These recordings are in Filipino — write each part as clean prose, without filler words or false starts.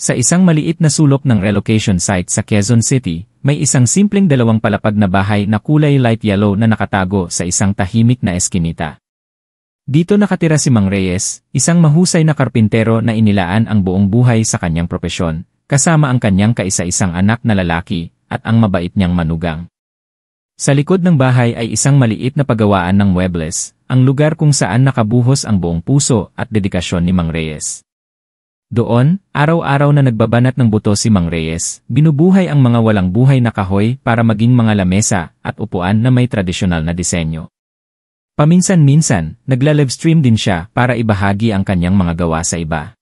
Sa isang maliit na sulok ng relocation site sa Quezon City, may isang simpleng dalawang palapag na bahay na kulay light yellow na nakatago sa isang tahimik na eskinita. Dito nakatira si Mang Reyes, isang mahusay na karpintero na inilaan ang buong buhay sa kanyang propesyon, kasama ang kanyang kaisa-isang anak na lalaki, at ang mabait niyang manugang. Sa likod ng bahay ay isang maliit na paggawaan ng muebles, ang lugar kung saan nakabuhos ang buong puso at dedikasyon ni Mang Reyes. Doon, araw-araw na nagbabanat ng buto si Mang Reyes, binubuhay ang mga walang buhay na kahoy para maging mga lamesa at upuan na may tradisyonal na disenyo. Paminsan-minsan, nagla-livestream din siya para ibahagi ang kanyang mga gawa sa iba.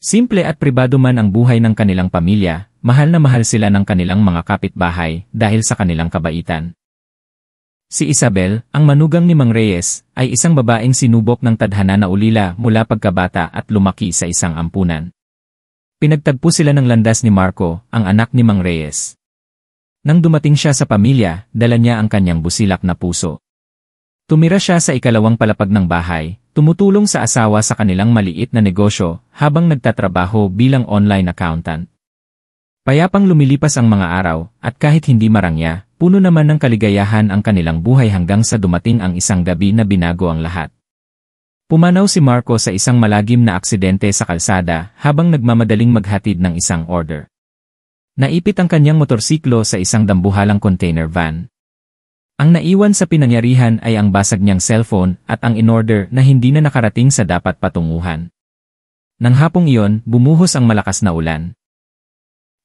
Simple at pribado man ang buhay ng kanilang pamilya, mahal na mahal sila ng kanilang mga kapitbahay dahil sa kanilang kabaitan. Si Isabel, ang manugang ni Mang Reyes, ay isang babaeng sinubok ng tadhana na ulila mula pagkabata at lumaki sa isang ampunan. Pinagtagpo sila ng landas ni Marco, ang anak ni Mang Reyes. Nang dumating siya sa pamilya, dala niya ang kanyang busilak na puso. Tumira siya sa ikalawang palapag ng bahay, tumutulong sa asawa sa kanilang maliit na negosyo habang nagtatrabaho bilang online accountant. Payapang lumilipas ang mga araw, at kahit hindi marangya, puno naman ng kaligayahan ang kanilang buhay hanggang sa dumating ang isang gabi na binago ang lahat. Pumanaw si Marco sa isang malagim na aksidente sa kalsada habang nagmamadaling maghatid ng isang order. Naipit ang kanyang motorsiklo sa isang dambuhalang container van. Ang naiwan sa pinangyarihan ay ang basag niyang cellphone at ang in-order na hindi na nakarating sa dapat patunguhan. Nang hapong iyon, bumuhos ang malakas na ulan.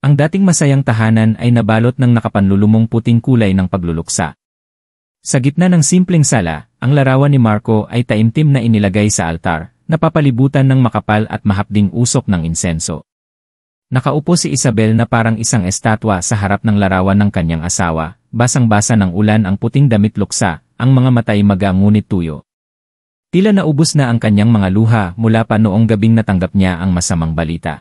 Ang dating masayang tahanan ay nabalot ng nakapanlulumong puting kulay ng pagluluksa. Sa gitna ng simpleng sala, ang larawan ni Marco ay taimtim na inilagay sa altar, napapalibutan ng makapal at mahapding usok ng insenso. Nakaupo si Isabel na parang isang estatwa sa harap ng larawan ng kanyang asawa, basang-basa ng ulan ang puting damit luksa, ang mga matay maga ngunit tuyo. Tila naubos na ang kanyang mga luha mula pa noong gabing natanggap niya ang masamang balita.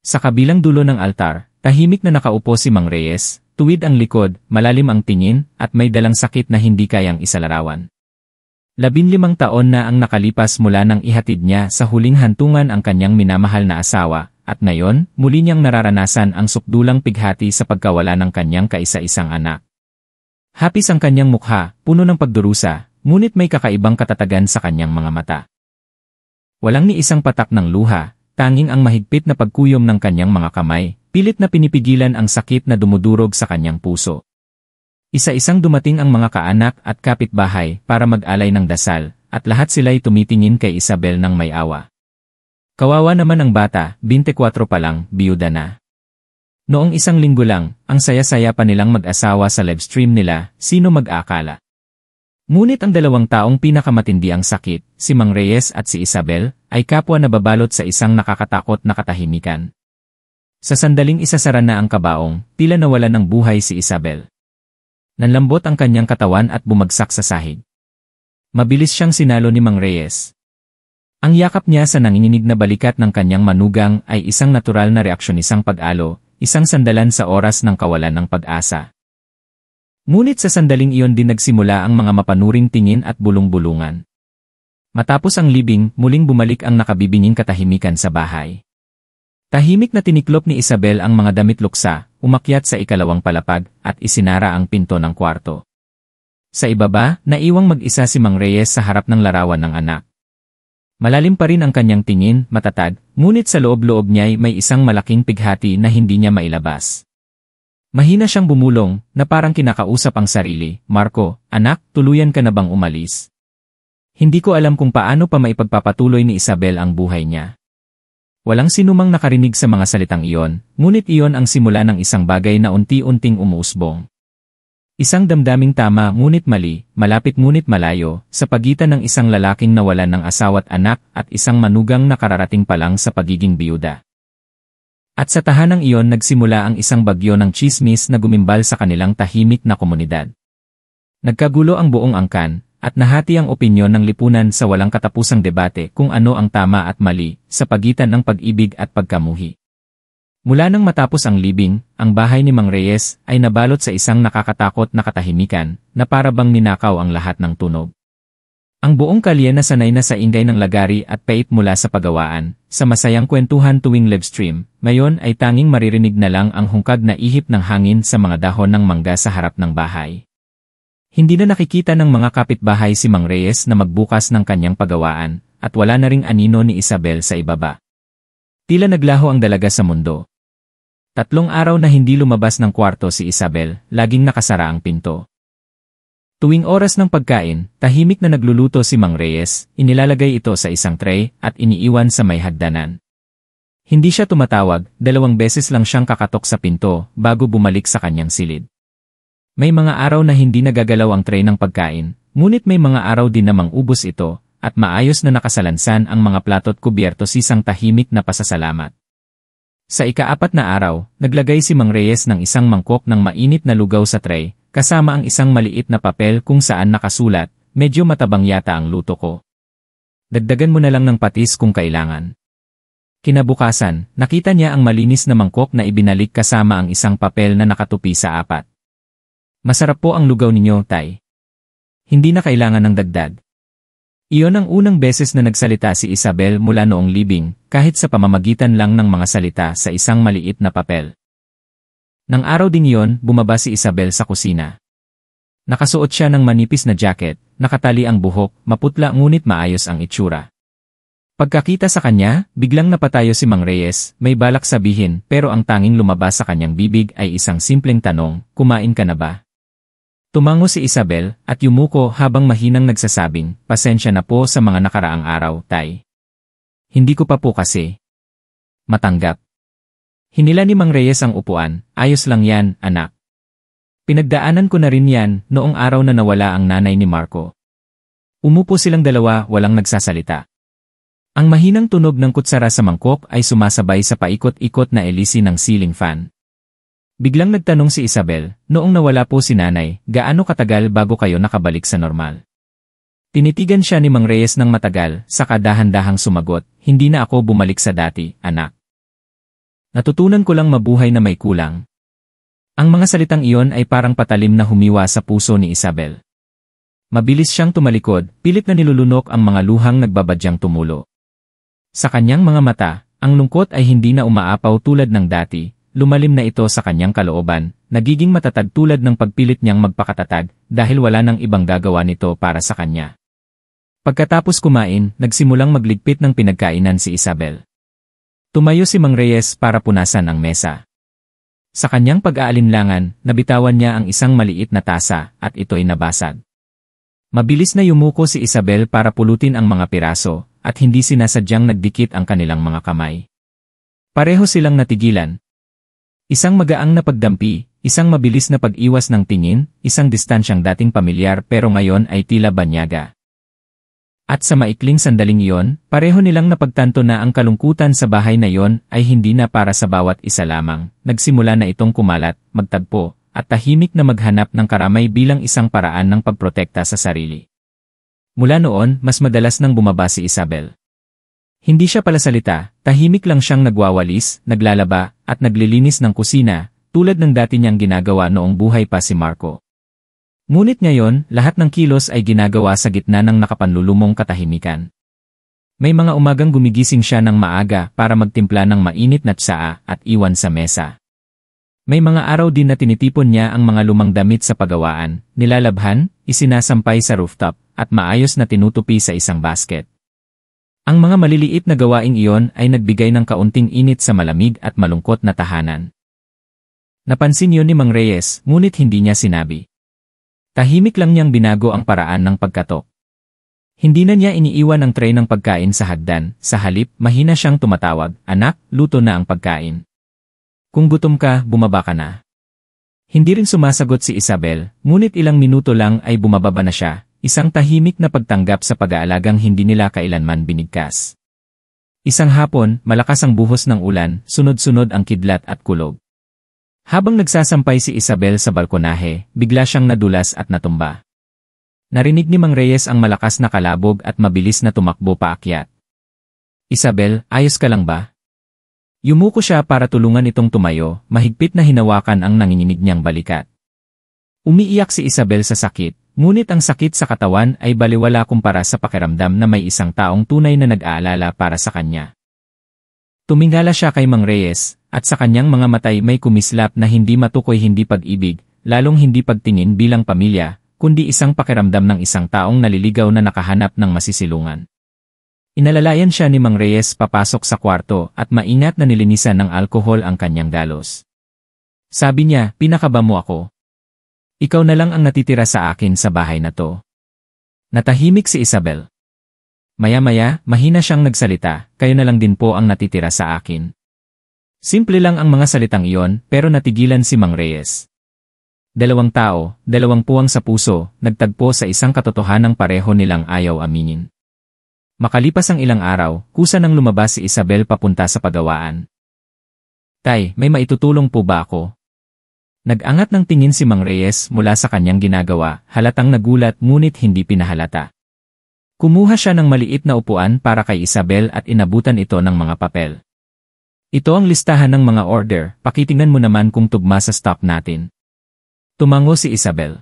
Sa kabilang dulo ng altar, tahimik na nakaupo si Mang Reyes, tuwid ang likod, malalim ang tingin, at may dalang sakit na hindi kayang isalarawan. 15 taon na ang nakalipas mula nang ihatid niya sa huling hantungan ang kanyang minamahal na asawa, at ngayon, muli niyang nararanasan ang sukdulang pighati sa pagkawala ng kanyang kaisa-isang anak. Hapis ang kanyang mukha, puno ng pagdurusa, ngunit may kakaibang katatagan sa kanyang mga mata. Walang ni isang patak ng luha, tanging ang mahigpit na pagkuyom ng kanyang mga kamay, pilit na pinipigilan ang sakit na dumudurog sa kanyang puso. Isa-isang dumating ang mga kaanak at kapitbahay para mag-alay ng dasal, at lahat sila'y tumitingin kay Isabel ng may awa. Kawawa naman ang bata, 24 pa lang, biyuda na. Noong isang linggo lang, ang saya-saya pa nilang mag-asawa sa livestream nila, sino mag-akala. Ngunit ang dalawang taong pinakamatindi ang sakit, si Mang Reyes at si Isabel, ay kapwa na babalot sa isang nakakatakot na katahimikan. Sa sandaling isasara na ang kabaong, tila nawalan ng buhay si Isabel. Nanlambot ang kanyang katawan at bumagsak sa sahig. Mabilis siyang sinalo ni Mang Reyes. Ang yakap niya sa nanginginig na balikat ng kanyang manugang ay isang natural na reaksyonisang pag-alo, isang sandalan sa oras ng kawalan ng pag-asa. Ngunit sa sandaling iyon din nagsimula ang mga mapanuring tingin at bulong-bulungan. Matapos ang libing, muling bumalik ang nakabibinging katahimikan sa bahay. Tahimik na tiniklop ni Isabel ang mga damit luksa, umakyat sa ikalawang palapag, at isinara ang pinto ng kwarto. Sa ibaba, naiwang mag-isa si Mang Reyes sa harap ng larawan ng anak. Malalim pa rin ang kanyang tingin, matatag, ngunit sa loob-loob niya'y may isang malaking pighati na hindi niya mailabas. Mahina siyang bumulong, na parang kinakausap ang sarili, Marco, anak, tuluyan ka na bang umalis? Hindi ko alam kung paano pa maipagpapatuloy ni Isabel ang buhay niya. Walang sinumang nakarinig sa mga salitang iyon, ngunit iyon ang simula ng isang bagay na unti-unting umuusbong. Isang damdaming tama ngunit mali, malapit ngunit malayo, sa pagitan ng isang lalaking nawalan ng asawa't anak at isang manugang na kararating pa lang sa pagiging biyuda. At sa tahanang iyon nagsimula ang isang bagyo ng tsismis na gumimbal sa kanilang tahimik na komunidad. Nagkagulo ang buong angkan, at nahati ang opinyon ng lipunan sa walang katapusang debate kung ano ang tama at mali, sa pagitan ng pag-ibig at pagkamuhi. Mula nang matapos ang libing, ang bahay ni Mang Reyes ay nabalot sa isang nakakatakot na katahimikan, na para bang ninakaw ang lahat ng tunog. Ang buong kalye na sanay na sa ingay ng lagari at pait mula sa pagawaan, sa masayang kwentuhan tuwing livestream, ngayon ay tanging maririnig na lang ang hungkag na ihip ng hangin sa mga dahon ng mangga sa harap ng bahay. Hindi na nakikita ng mga kapitbahay si Mang Reyes na magbukas ng kanyang pagawaan, at wala na ring anino ni Isabel sa ibaba. Tila naglaho ang dalaga sa mundo. 3 araw na hindi lumabas ng kwarto si Isabel, laging nakasara ang pinto. Tuwing oras ng pagkain, tahimik na nagluluto si Mang Reyes, inilalagay ito sa isang tray at iniiwan sa may hagdanan. Hindi siya tumatawag, 2 beses lang siyang kakatok sa pinto bago bumalik sa kanyang silid. May mga araw na hindi nagagalaw ang tray ng pagkain, ngunit may mga araw din namang ubos ito, at maayos na nakasalansan ang mga plato't kubyertos isang tahimik na pasasalamat. Sa ika-4 na araw, naglagay si Mang Reyes ng isang mangkok ng mainit na lugaw sa tray, kasama ang isang maliit na papel kung saan nakasulat, medyo matabang yata ang luto ko. Dagdagan mo na lang ng patis kung kailangan. Kinabukasan, nakita niya ang malinis na mangkok na ibinalik kasama ang isang papel na nakatupi sa 4. Masarap po ang lugaw ninyo, Tay. Hindi na kailangan ng dagdag. Iyon ang unang beses na nagsalita si Isabel mula noong libing, kahit sa pamamagitan lang ng mga salita sa isang maliit na papel. Nang araw ding iyon, bumaba si Isabel sa kusina. Nakasuot siya ng manipis na jacket, nakatali ang buhok, maputla ngunit maayos ang itsura. Pagkakita sa kanya, biglang napatayo si Mang Reyes, may balak sabihin pero ang tanging lumabas sa kanyang bibig ay isang simpleng tanong, kumain ka na ba? Tumango si Isabel at yumuko habang mahinang nagsasabing, pasensya na po sa mga nakaraang araw, Tay. Hindi ko pa po kasi matanggap. Hinila ni Mang Reyes ang upuan, ayos lang yan, anak. Pinagdaanan ko na rin yan noong araw na nawala ang nanay ni Marco. Umupo silang dalawa, walang nagsasalita. Ang mahinang tunog ng kutsara sa mangkok ay sumasabay sa paikot-ikot na elisi ng ceiling fan. Biglang nagtanong si Isabel, noong nawala po si nanay, gaano katagal bago kayo nakabalik sa normal? Tinitigan siya ni Mang Reyes ng matagal, saka dahan-dahang sumagot, hindi na ako bumalik sa dati, anak. Natutunan ko lang mabuhay na may kulang. Ang mga salitang iyon ay parang patalim na humiwa sa puso ni Isabel. Mabilis siyang tumalikod, pilit na nilulunok ang mga luhang nagbabadyang tumulo. Sa kanyang mga mata, ang lungkot ay hindi na umaapaw tulad ng dati, lumalim na ito sa kanyang kalooban, nagiging matatag tulad ng pagpilit niyang magpakatatag dahil wala nang ibang gagawa nito para sa kanya. Pagkatapos kumain, nagsimulang magligpit ng pinagkainan si Isabel. Tumayo si Mang Reyes para punasan ang mesa. Sa kanyang pag-aalinlangan, nabitawan niya ang isang maliit na tasa at ito'y nabasag. Mabilis na yumuko si Isabel para pulutin ang mga piraso at hindi sinasadyang nagdikit ang kanilang mga kamay. Pareho silang natigilan. Isang magaang na pagdampi, isang mabilis na pag-iwas ng tingin, isang distansyang dating pamilyar pero ngayon ay tila banyaga. At sa maikling sandaling iyon, pareho nilang napagtanto na ang kalungkutan sa bahay na iyon ay hindi na para sa bawat isa lamang. Nagsimula na itong kumalat, magtagpo, at tahimik na maghanap ng karamay bilang isang paraan ng pagprotekta sa sarili. Mula noon, mas madalas nang bumaba si Isabel. Hindi siya palasalita, tahimik lang siyang nagwawalis, naglalaba, at naglilinis ng kusina, tulad ng dati niyang ginagawa noong buhay pa si Marco. Ngunit ngayon, lahat ng kilos ay ginagawa sa gitna ng nakapanlulumong katahimikan. May mga umagang gumigising siya ng maaga para magtimpla ng mainit na tsaa at iwan sa mesa. May mga araw din na tinitipon niya ang mga lumang damit sa pagawaan, nilalabhan, isinasampay sa rooftop, at maayos na tinutupi sa isang basket. Ang mga maliliit na gawaing iyon ay nagbigay ng kaunting init sa malamig at malungkot na tahanan. Napansin yun ni Mang Reyes, ngunit hindi niya sinabi. Tahimik lang niyang binago ang paraan ng pagkatok. Hindi na niya iniiwan ang tray ng pagkain sa hagdan, sa halip, mahina siyang tumatawag, anak, luto na ang pagkain. Kung gutom ka, bumaba ka na. Hindi rin sumasagot si Isabel, ngunit ilang minuto lang ay bumababa na siya, isang tahimik na pagtanggap sa pag-aalagang hindi nila kailanman binigkas. Isang hapon, malakas ang buhos ng ulan, sunod-sunod ang kidlat at kulog. Habang nagsasampay si Isabel sa balkonahe, bigla siyang nadulas at natumba. Narinig ni Mang Reyes ang malakas na kalabog at mabilis na tumakbo paakyat. Isabel, ayos ka lang ba? Yumuko siya para tulungan itong tumayo, mahigpit na hinawakan ang nanginginig niyang balikat. Umiiyak si Isabel sa sakit, Ngunit ang sakit sa katawan ay baliwala kumpara sa pakiramdam na may isang taong tunay na nag-aalala para sa kanya. Tumingala siya kay Mang Reyes, at sa kanyang mga matay may kumislap na hindi matukoy hindi pag-ibig, lalong hindi pagtingin bilang pamilya, kundi isang pakiramdam ng isang taong naliligaw na nakahanap ng masisilungan. Inalalayan siya ni Mang Reyes papasok sa kwarto at maingat na nilinisan ng alkohol ang kanyang galos. Sabi niya, "Pinakaba mo ako. Ikaw na lang ang natitira sa akin sa bahay na to." Natahimik si Isabel. Maya-maya, mahina siyang nagsalita, "Kayo na lang din po ang natitira sa akin." Simple lang ang mga salitang iyon, pero natigilan si Mang Reyes. Dalawang tao, dalawang puwang sa puso, nagtagpo sa isang katotohanang pareho nilang ayaw aminin. Makalipas ang ilang araw, kusa nang lumabas si Isabel papunta sa pagawaan. "Tay, may maitutulong po ba ako?" Nag-angat ng tingin si Mang Reyes mula sa kanyang ginagawa, halatang nagulat ngunit hindi pinahalata. Kumuha siya ng maliit na upuan para kay Isabel at inabutan ito ng mga papel. "Ito ang listahan ng mga order, pakitingnan mo naman kung tugma sa stock natin." Tumango si Isabel.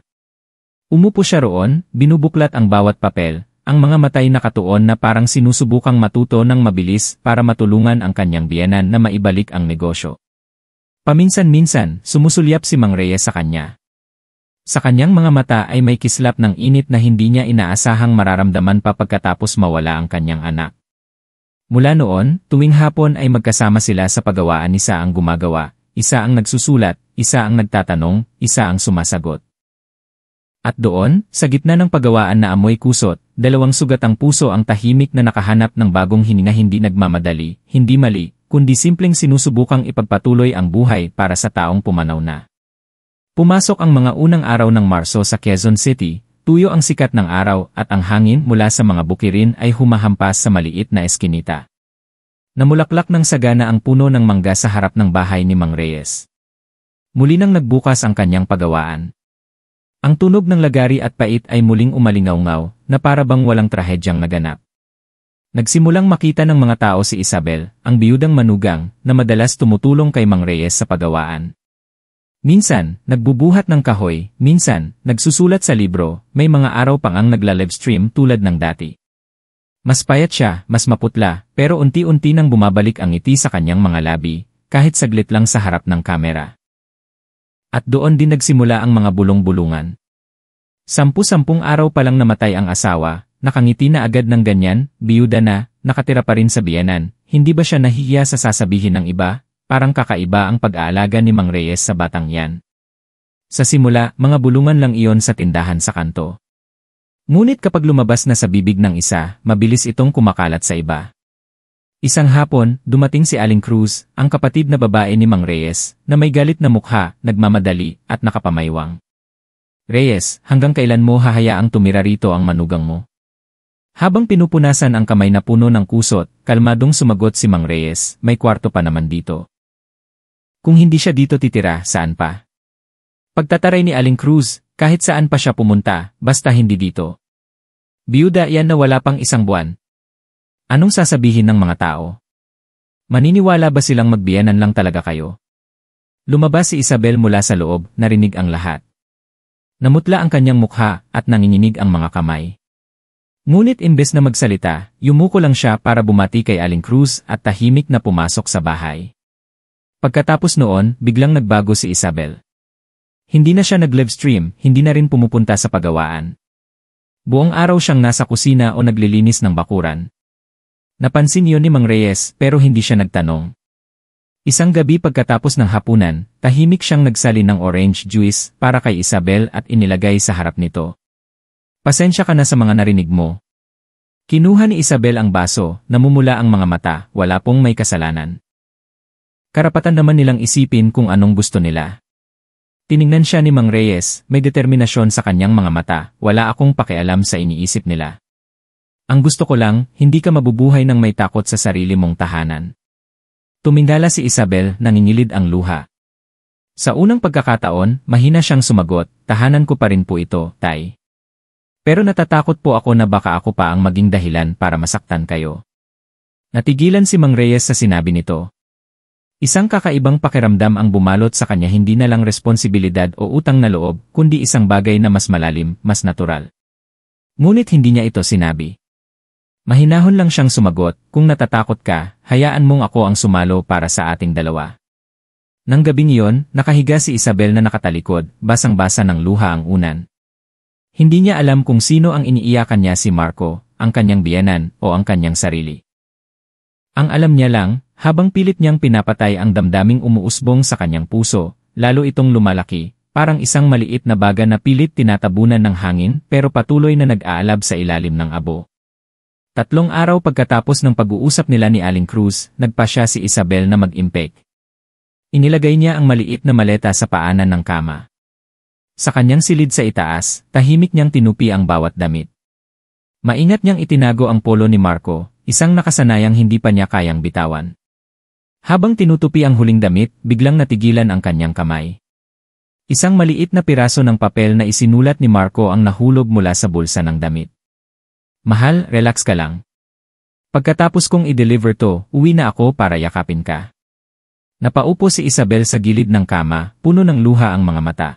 Umupo siya roon, binubuklat ang bawat papel, ang mga matay nakatuon na parang sinusubukang matuto ng mabilis para matulungan ang kanyang biyenan na maibalik ang negosyo. Paminsan-minsan, sumusulyap si Mang Reyes sa kanya. Sa kanyang mga mata ay may kislap ng init na hindi niya inaasahang mararamdaman pa pagkatapos mawala ang kanyang anak. Mula noon, tuwing hapon ay magkasama sila sa pagawaan, isa ang gumagawa, isa ang nagsusulat, isa ang nagtatanong, isa ang sumasagot. At doon, sa gitna ng pagawaan na amoy kusot, dalawang sugat ang puso ang tahimik na nakahanap ng bagong hininga, hindi nagmamadali, hindi mali, kundi simpleng sinusubukang ipagpatuloy ang buhay para sa taong pumanaw na. Pumasok ang mga unang araw ng Marso sa Quezon City, tuyo ang sikat ng araw at ang hangin mula sa mga bukirin ay humahampas sa maliit na eskinita. Namulaklak ng sagana ang puno ng mangga sa harap ng bahay ni Mang Reyes. Muli nang nagbukas ang kanyang pagawaan. Ang tunog ng lagari at pait ay muling umalingaw-ngaw na para bang walang trahedyang naganap. Nagsimulang makita ng mga tao si Isabel, ang biyudang manugang, na madalas tumutulong kay Mang Reyes sa pagawaan. Minsan, nagbubuhat ng kahoy, minsan, nagsusulat sa libro, may mga araw pang ang nagla-livestream tulad ng dati. Mas payat siya, mas maputla, pero unti-unti nang bumabalik ang ngiti sa kanyang mga labi, kahit saglit lang sa harap ng kamera. At doon din nagsimula ang mga bulong-bulungan. 10 araw pa lang namatay ang asawa, nakangiti na agad ng ganyan, biyuda na, nakatira pa rin sa biyenan, hindi ba siya nahihiya sa sasabihin ng iba? Parang kakaiba ang pag-aalaga ni Mang Reyes sa batang yan. Sa simula, mga bulungan lang iyon sa tindahan sa kanto. Ngunit kapag lumabas na sa bibig ng isa, mabilis itong kumakalat sa iba. Isang hapon, dumating si Aling Cruz, ang kapatid na babae ni Mang Reyes, na may galit na mukha, nagmamadali, at nakapamaywang. "Reyes, hanggang kailan mo hahayaang tumira rito ang manugang mo?" Habang pinupunasan ang kamay na puno ng kusot, kalmadong sumagot si Mang Reyes, "May kwarto pa naman dito. Kung hindi siya dito titira, saan pa?" Pagtataray ni Aling Cruz, kahit saan pa siya pumunta, basta hindi dito. "Biyuda yan na wala pang 1 buwan. Anong sasabihin ng mga tao? Maniniwala ba silang magbiyanan lang talaga kayo?" Lumabas si Isabel mula sa loob, narinig ang lahat. Namutla ang kanyang mukha at nanginginig ang mga kamay. Ngunit imbes na magsalita, yumuko lang siya para bumati kay Aling Cruz at tahimik na pumasok sa bahay. Pagkatapos noon, biglang nagbago si Isabel. Hindi na siya nag-livestream, hindi na rin pumupunta sa pagawaan. Buong araw siyang nasa kusina o naglilinis ng bakuran. Napansin iyon ni Mang Reyes pero hindi siya nagtanong. Isang gabi pagkatapos ng hapunan, tahimik siyang nagsalin ng orange juice para kay Isabel at inilagay sa harap nito. "Pasensya ka na sa mga narinig mo." Kinuha ni Isabel ang baso, namumula ang mga mata, wala pong may kasalanan. Karapatan naman nilang isipin kung anong gusto nila. Tiningnan siya ni Mang Reyes, may determinasyon sa kanyang mga mata, "Wala akong pakialam sa iniisip nila. Ang gusto ko lang, hindi ka mabubuhay ng may takot sa sarili mong tahanan." Tumingala si Isabel, nangingilid ang luha. Sa unang pagkakataon, mahina siyang sumagot, "Tahanan ko pa rin po ito, Tay. Pero natatakot po ako na baka ako pa ang maging dahilan para masaktan kayo." Natigilan si Mang Reyes sa sinabi nito. Isang kakaibang pakiramdam ang bumalot sa kanya, hindi na lang responsibilidad o utang na loob, kundi isang bagay na mas malalim, mas natural. Ngunit hindi niya ito sinabi. Mahinahon lang siyang sumagot, kung natatakot ka, hayaan mong ako ang sumalo para sa ating dalawa. Nang gabing iyon, nakahiga si Isabel na nakatalikod, basang-basa ng luha ang unan. Hindi niya alam kung sino ang iniiyakan niya, si Marco, ang kanyang biyenan, o ang kanyang sarili. Ang alam niya lang, habang pilit niyang pinapatay ang damdaming umuusbong sa kanyang puso, lalo itong lumalaki, parang isang maliit na baga na pilit tinatabunan ng hangin pero patuloy na nag-aalab sa ilalim ng abo. 3 araw pagkatapos ng pag-uusap nila ni Aling Cruz, nagpa siya si Isabel na mag-impake. Inilagay niya ang maliit na maleta sa paanan ng kama. Sa kanyang silid sa itaas, tahimik niyang tinupi ang bawat damit. Maingat niyang itinago ang polo ni Marco, isang nakasanayang hindi pa niya kayang bitawan. Habang tinutupi ang huling damit, biglang natigilan ang kanyang kamay. Isang maliit na piraso ng papel na isinulat ni Marco ang nahulog mula sa bulsa ng damit. Mahal, relax ka lang. Pagkatapos kong i-deliver to, uwi na ako para yakapin ka. Napaupo si Isabel sa gilid ng kama, puno ng luha ang mga mata.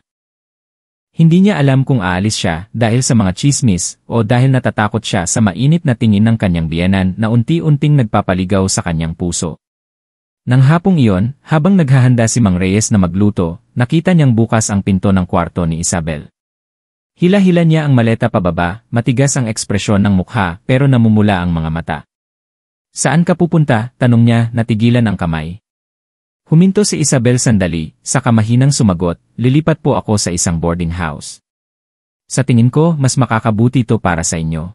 Hindi niya alam kung aalis siya dahil sa mga chismis o dahil natatakot siya sa mainit na tingin ng kanyang biyenan na unti-unting nagpapaligaw sa kanyang puso. Nang hapong iyon, habang naghahanda si Mang Reyes na magluto, nakita niyang bukas ang pinto ng kwarto ni Isabel. Hila-hila niya ang maleta pababa, matigas ang ekspresyon ng mukha pero namumula ang mga mata. Saan ka pupunta? Tanong niya, natigilan ang kamay. Huminto si Isabel sandali, saka mahinang sumagot, lilipat po ako sa isang boarding house. Sa tingin ko, mas makakabuti to para sa inyo.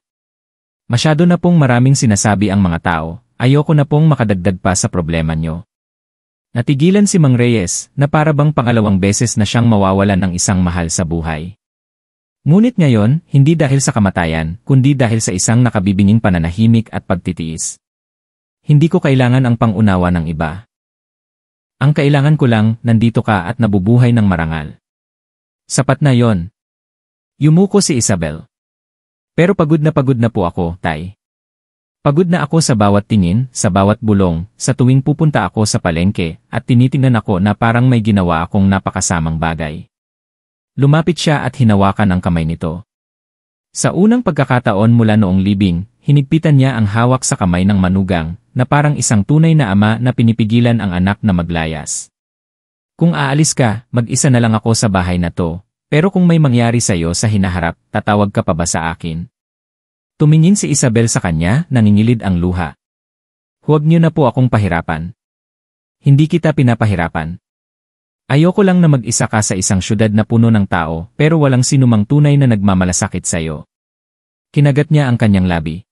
Masyado na pong maraming sinasabi ang mga tao, ayoko na pong makadagdag pa sa problema nyo. Natigilan si Mang Reyes, na para bang pangalawang beses na siyang mawawalan ng isang mahal sa buhay. Ngunit ngayon, hindi dahil sa kamatayan, kundi dahil sa isang nakabibinging pananahimik at pagtitiis. Hindi ko kailangan ang pangunawa ng iba. Ang kailangan ko lang, nandito ka at nabubuhay ng marangal. Sapat na yon. Yumuko si Isabel. Pero pagod na po ako, Tay. Pagod na ako sa bawat tingin, sa bawat bulong, sa tuwing pupunta ako sa palengke, at tinitingnan ako na parang may ginawa akong napakasamang bagay. Lumapit siya at hinawakan ang kamay nito. Sa unang pagkakataon mula noong libing, hinigpitan niya ang hawak sa kamay ng manugang, na parang isang tunay na ama na pinipigilan ang anak na maglayas. Kung aalis ka, mag-isa na lang ako sa bahay na to, pero kung may mangyari sa'yo sa hinaharap, tatawag ka pa ba sa akin? Tumingin si Isabel sa kanya, nangingilid ang luha. Huwag niyo na po akong pahirapan. Hindi kita pinapahirapan. Ayoko lang na mag-isa ka sa isang syudad na puno ng tao, pero walang sinumang tunay na nagmamalasakit sa'yo. Kinagat niya ang kanyang labi.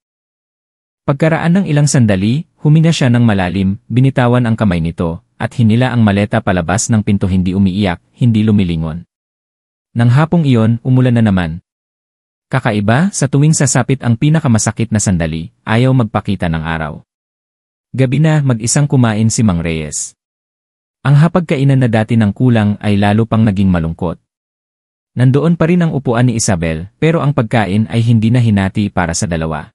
Pagkaraan ng ilang sandali, huminga siya ng malalim, binitawan ang kamay nito, at hinila ang maleta palabas ng pinto, hindi umiiyak, hindi lumilingon. Nang hapong iyon, umulan na naman. Kakaiba, sa tuwing sasapit ang pinakamasakit na sandali, ayaw magpakita ng araw. Gabi na, mag-isang kumain si Mang Reyes. Ang hapagkainan na dati ng kulang ay lalo pang naging malungkot. Nandoon pa rin ang upuan ni Isabel, pero ang pagkain ay hindi na hinati para sa dalawa.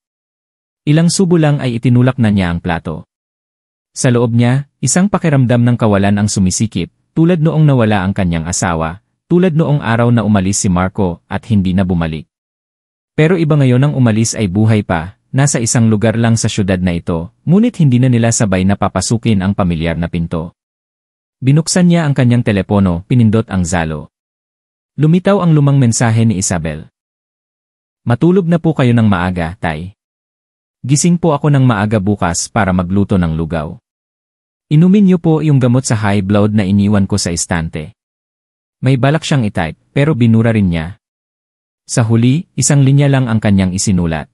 Ilang subo lang ay itinulak na niya ang plato. Sa loob niya, isang pakiramdam ng kawalan ang sumisikip, tulad noong nawala ang kanyang asawa, tulad noong araw na umalis si Marco at hindi na bumalik. Pero iba ngayon ang umalis ay buhay pa, nasa isang lugar lang sa syudad na ito, ngunit hindi na nila sabay na papasukin ang pamilyar na pinto. Binuksan niya ang kanyang telepono, pinindot ang zalo. Lumitaw ang lumang mensahe ni Isabel. Matulog na po kayo ng maaga, Tay. Gising po ako ng maaga bukas para magluto ng lugaw. Inumin niyo po yung gamot sa high blood na iniwan ko sa estante. May balak siyang itype, pero binura rin niya. Sa huli, isang linya lang ang kanyang isinulat.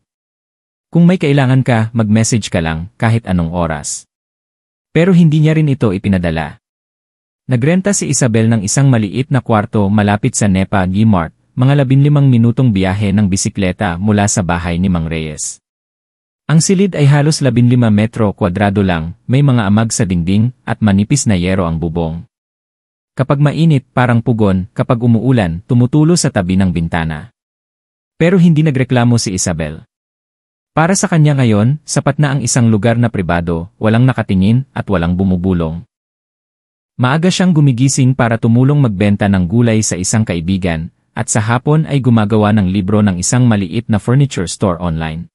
Kung may kailangan ka, mag-message ka lang, kahit anong oras. Pero hindi niya rin ito ipinadala. Nagrenta si Isabel ng isang maliit na kwarto malapit sa Nepa G-Mart, mga 15 minutong biyahe ng bisikleta mula sa bahay ni Mang Reyes. Ang silid ay halos 15 metro kwadrado lang, may mga amag sa dingding, at manipis na yero ang bubong. Kapag mainit, parang pugon, kapag umuulan, tumutulo sa tabi ng bintana. Pero hindi nagreklamo si Isabel. Para sa kanya ngayon, sapat na ang isang lugar na pribado, walang nakatingin, at walang bumubulong. Maaga siyang gumigising para tumulong magbenta ng gulay sa isang kaibigan, at sa hapon ay gumagawa ng libro ng isang maliit na furniture store online.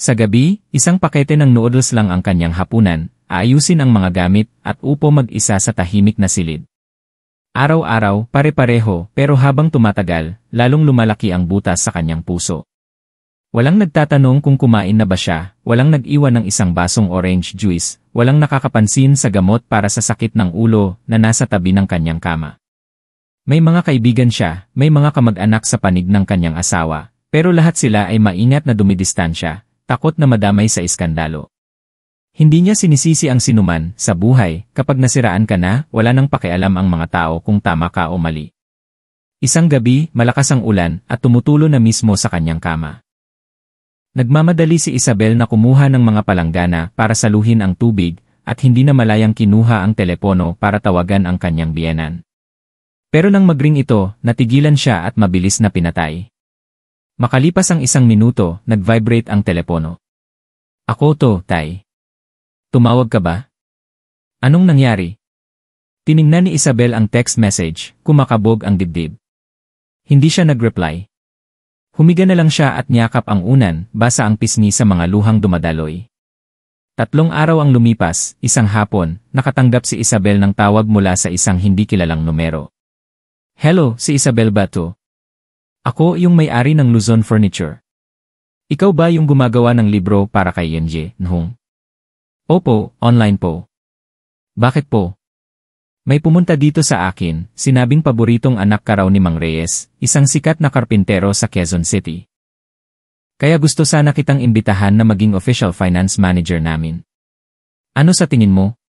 Sa gabi, isang pakete ng noodles lang ang kanyang hapunan, aayusin ang mga gamit at upo mag-isa sa tahimik na silid. Araw-araw, pare-pareho, pero habang tumatagal, lalong lumalaki ang butas sa kanyang puso. Walang nagtatanong kung kumain na ba siya, walang nag-iwan ng isang basong orange juice, walang nakakapansin sa gamot para sa sakit ng ulo na nasa tabi ng kanyang kama. May mga kaibigan siya, may mga kamag-anak sa panig ng kanyang asawa, pero lahat sila ay maingat na dumidistansya, takot na madamay sa iskandalo. Hindi niya sinisisi ang sinuman sa buhay, kapag nasiraan ka na, wala nang pakialam ang mga tao kung tama ka o mali. Isang gabi, malakas ang ulan at tumutulo na mismo sa kanyang kama. Nagmamadali si Isabel na kumuha ng mga palanggana para saluhin ang tubig at hindi na malayang kinuha ang telepono para tawagan ang kanyang biyenan. Pero nang magring ito, natigilan siya at mabilis na pinatay. Makalipas ang 1 minuto, nag-vibrate ang telepono. Ako to, Tay. Tumawag ka ba? Anong nangyari? Tiningnan ni Isabel ang text message, kumakabog ang dibdib. Hindi siya nag-reply. Humiga na lang siya at niyakap ang unan, basa ang pisngi sa mga luhang dumadaloy. 3 araw ang lumipas, isang hapon, nakatanggap si Isabel ng tawag mula sa isang hindi kilalang numero. Hello, si Isabel ba to? Ako yung may-ari ng Luzon Furniture. Ikaw ba yung gumagawa ng libro para kay Yenje, Nhung? Opo, online po. Bakit po? May pumunta dito sa akin, sinabing paboritong anak ka raw ni Mang Reyes, isang sikat na karpintero sa Quezon City. Kaya gusto sana kitang imbitahan na maging official finance manager namin. Ano sa tingin mo?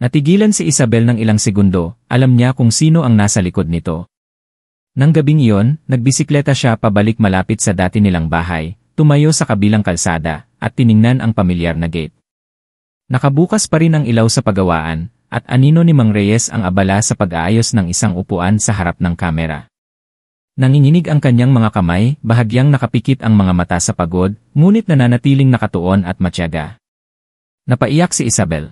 Natigilan si Isabel ng ilang segundo, alam niya kung sino ang nasa likod nito. Nang gabing iyon, nagbisikleta siya pabalik malapit sa dati nilang bahay, tumayo sa kabilang kalsada, at tiningnan ang pamilyar na gate. Nakabukas pa rin ang ilaw sa pagawaan, at anino ni Mang Reyes ang abala sa pag-aayos ng isang upuan sa harap ng kamera. Nanginginig ang kanyang mga kamay, bahagyang nakapikit ang mga mata sa pagod, ngunit nananatiling nakatuon at matyaga. Napaiyak si Isabel.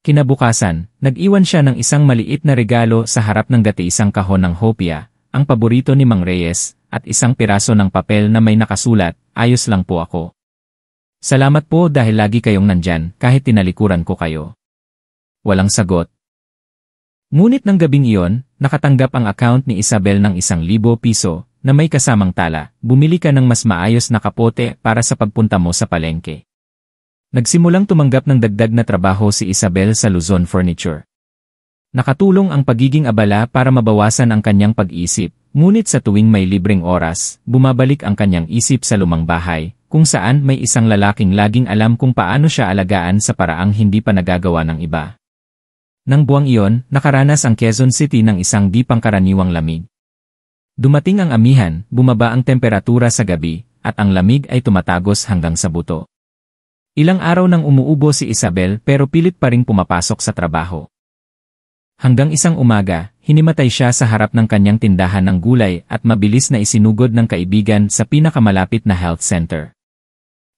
Kinabukasan, nag-iwan siya ng isang maliit na regalo sa harap ng gati-isang kahon ng hopia, ang paborito ni Mang Reyes, at isang piraso ng papel na may nakasulat, ayos lang po ako. Salamat po dahil lagi kayong nandyan kahit tinalikuran ko kayo. Walang sagot. Ngunit ng gabing iyon, nakatanggap ang account ni Isabel ng 1,000 piso na may kasamang tala, bumili ka ng mas maayos na kapote para sa pagpunta mo sa palengke. Nagsimulang tumanggap ng dagdag na trabaho si Isabel sa Luzon Furniture. Nakatulong ang pagiging abala para mabawasan ang kanyang pag-isip, ngunit sa tuwing may libreng oras, bumabalik ang kanyang isip sa lumang bahay, kung saan may isang lalaking laging alam kung paano siya alagaan sa paraang hindi pa nagagawa ng iba. Nang buwang iyon, nakaranas ang Quezon City ng isang di pangkaraniwang lamig. Dumating ang amihan, bumaba ang temperatura sa gabi, at ang lamig ay tumatagos hanggang sa buto. Ilang araw nang umuubo si Isabel pero pilit pa ring pumapasok sa trabaho. Hanggang isang umaga, hinimatay siya sa harap ng kanyang tindahan ng gulay at mabilis na isinugod ng kaibigan sa pinakamalapit na health center.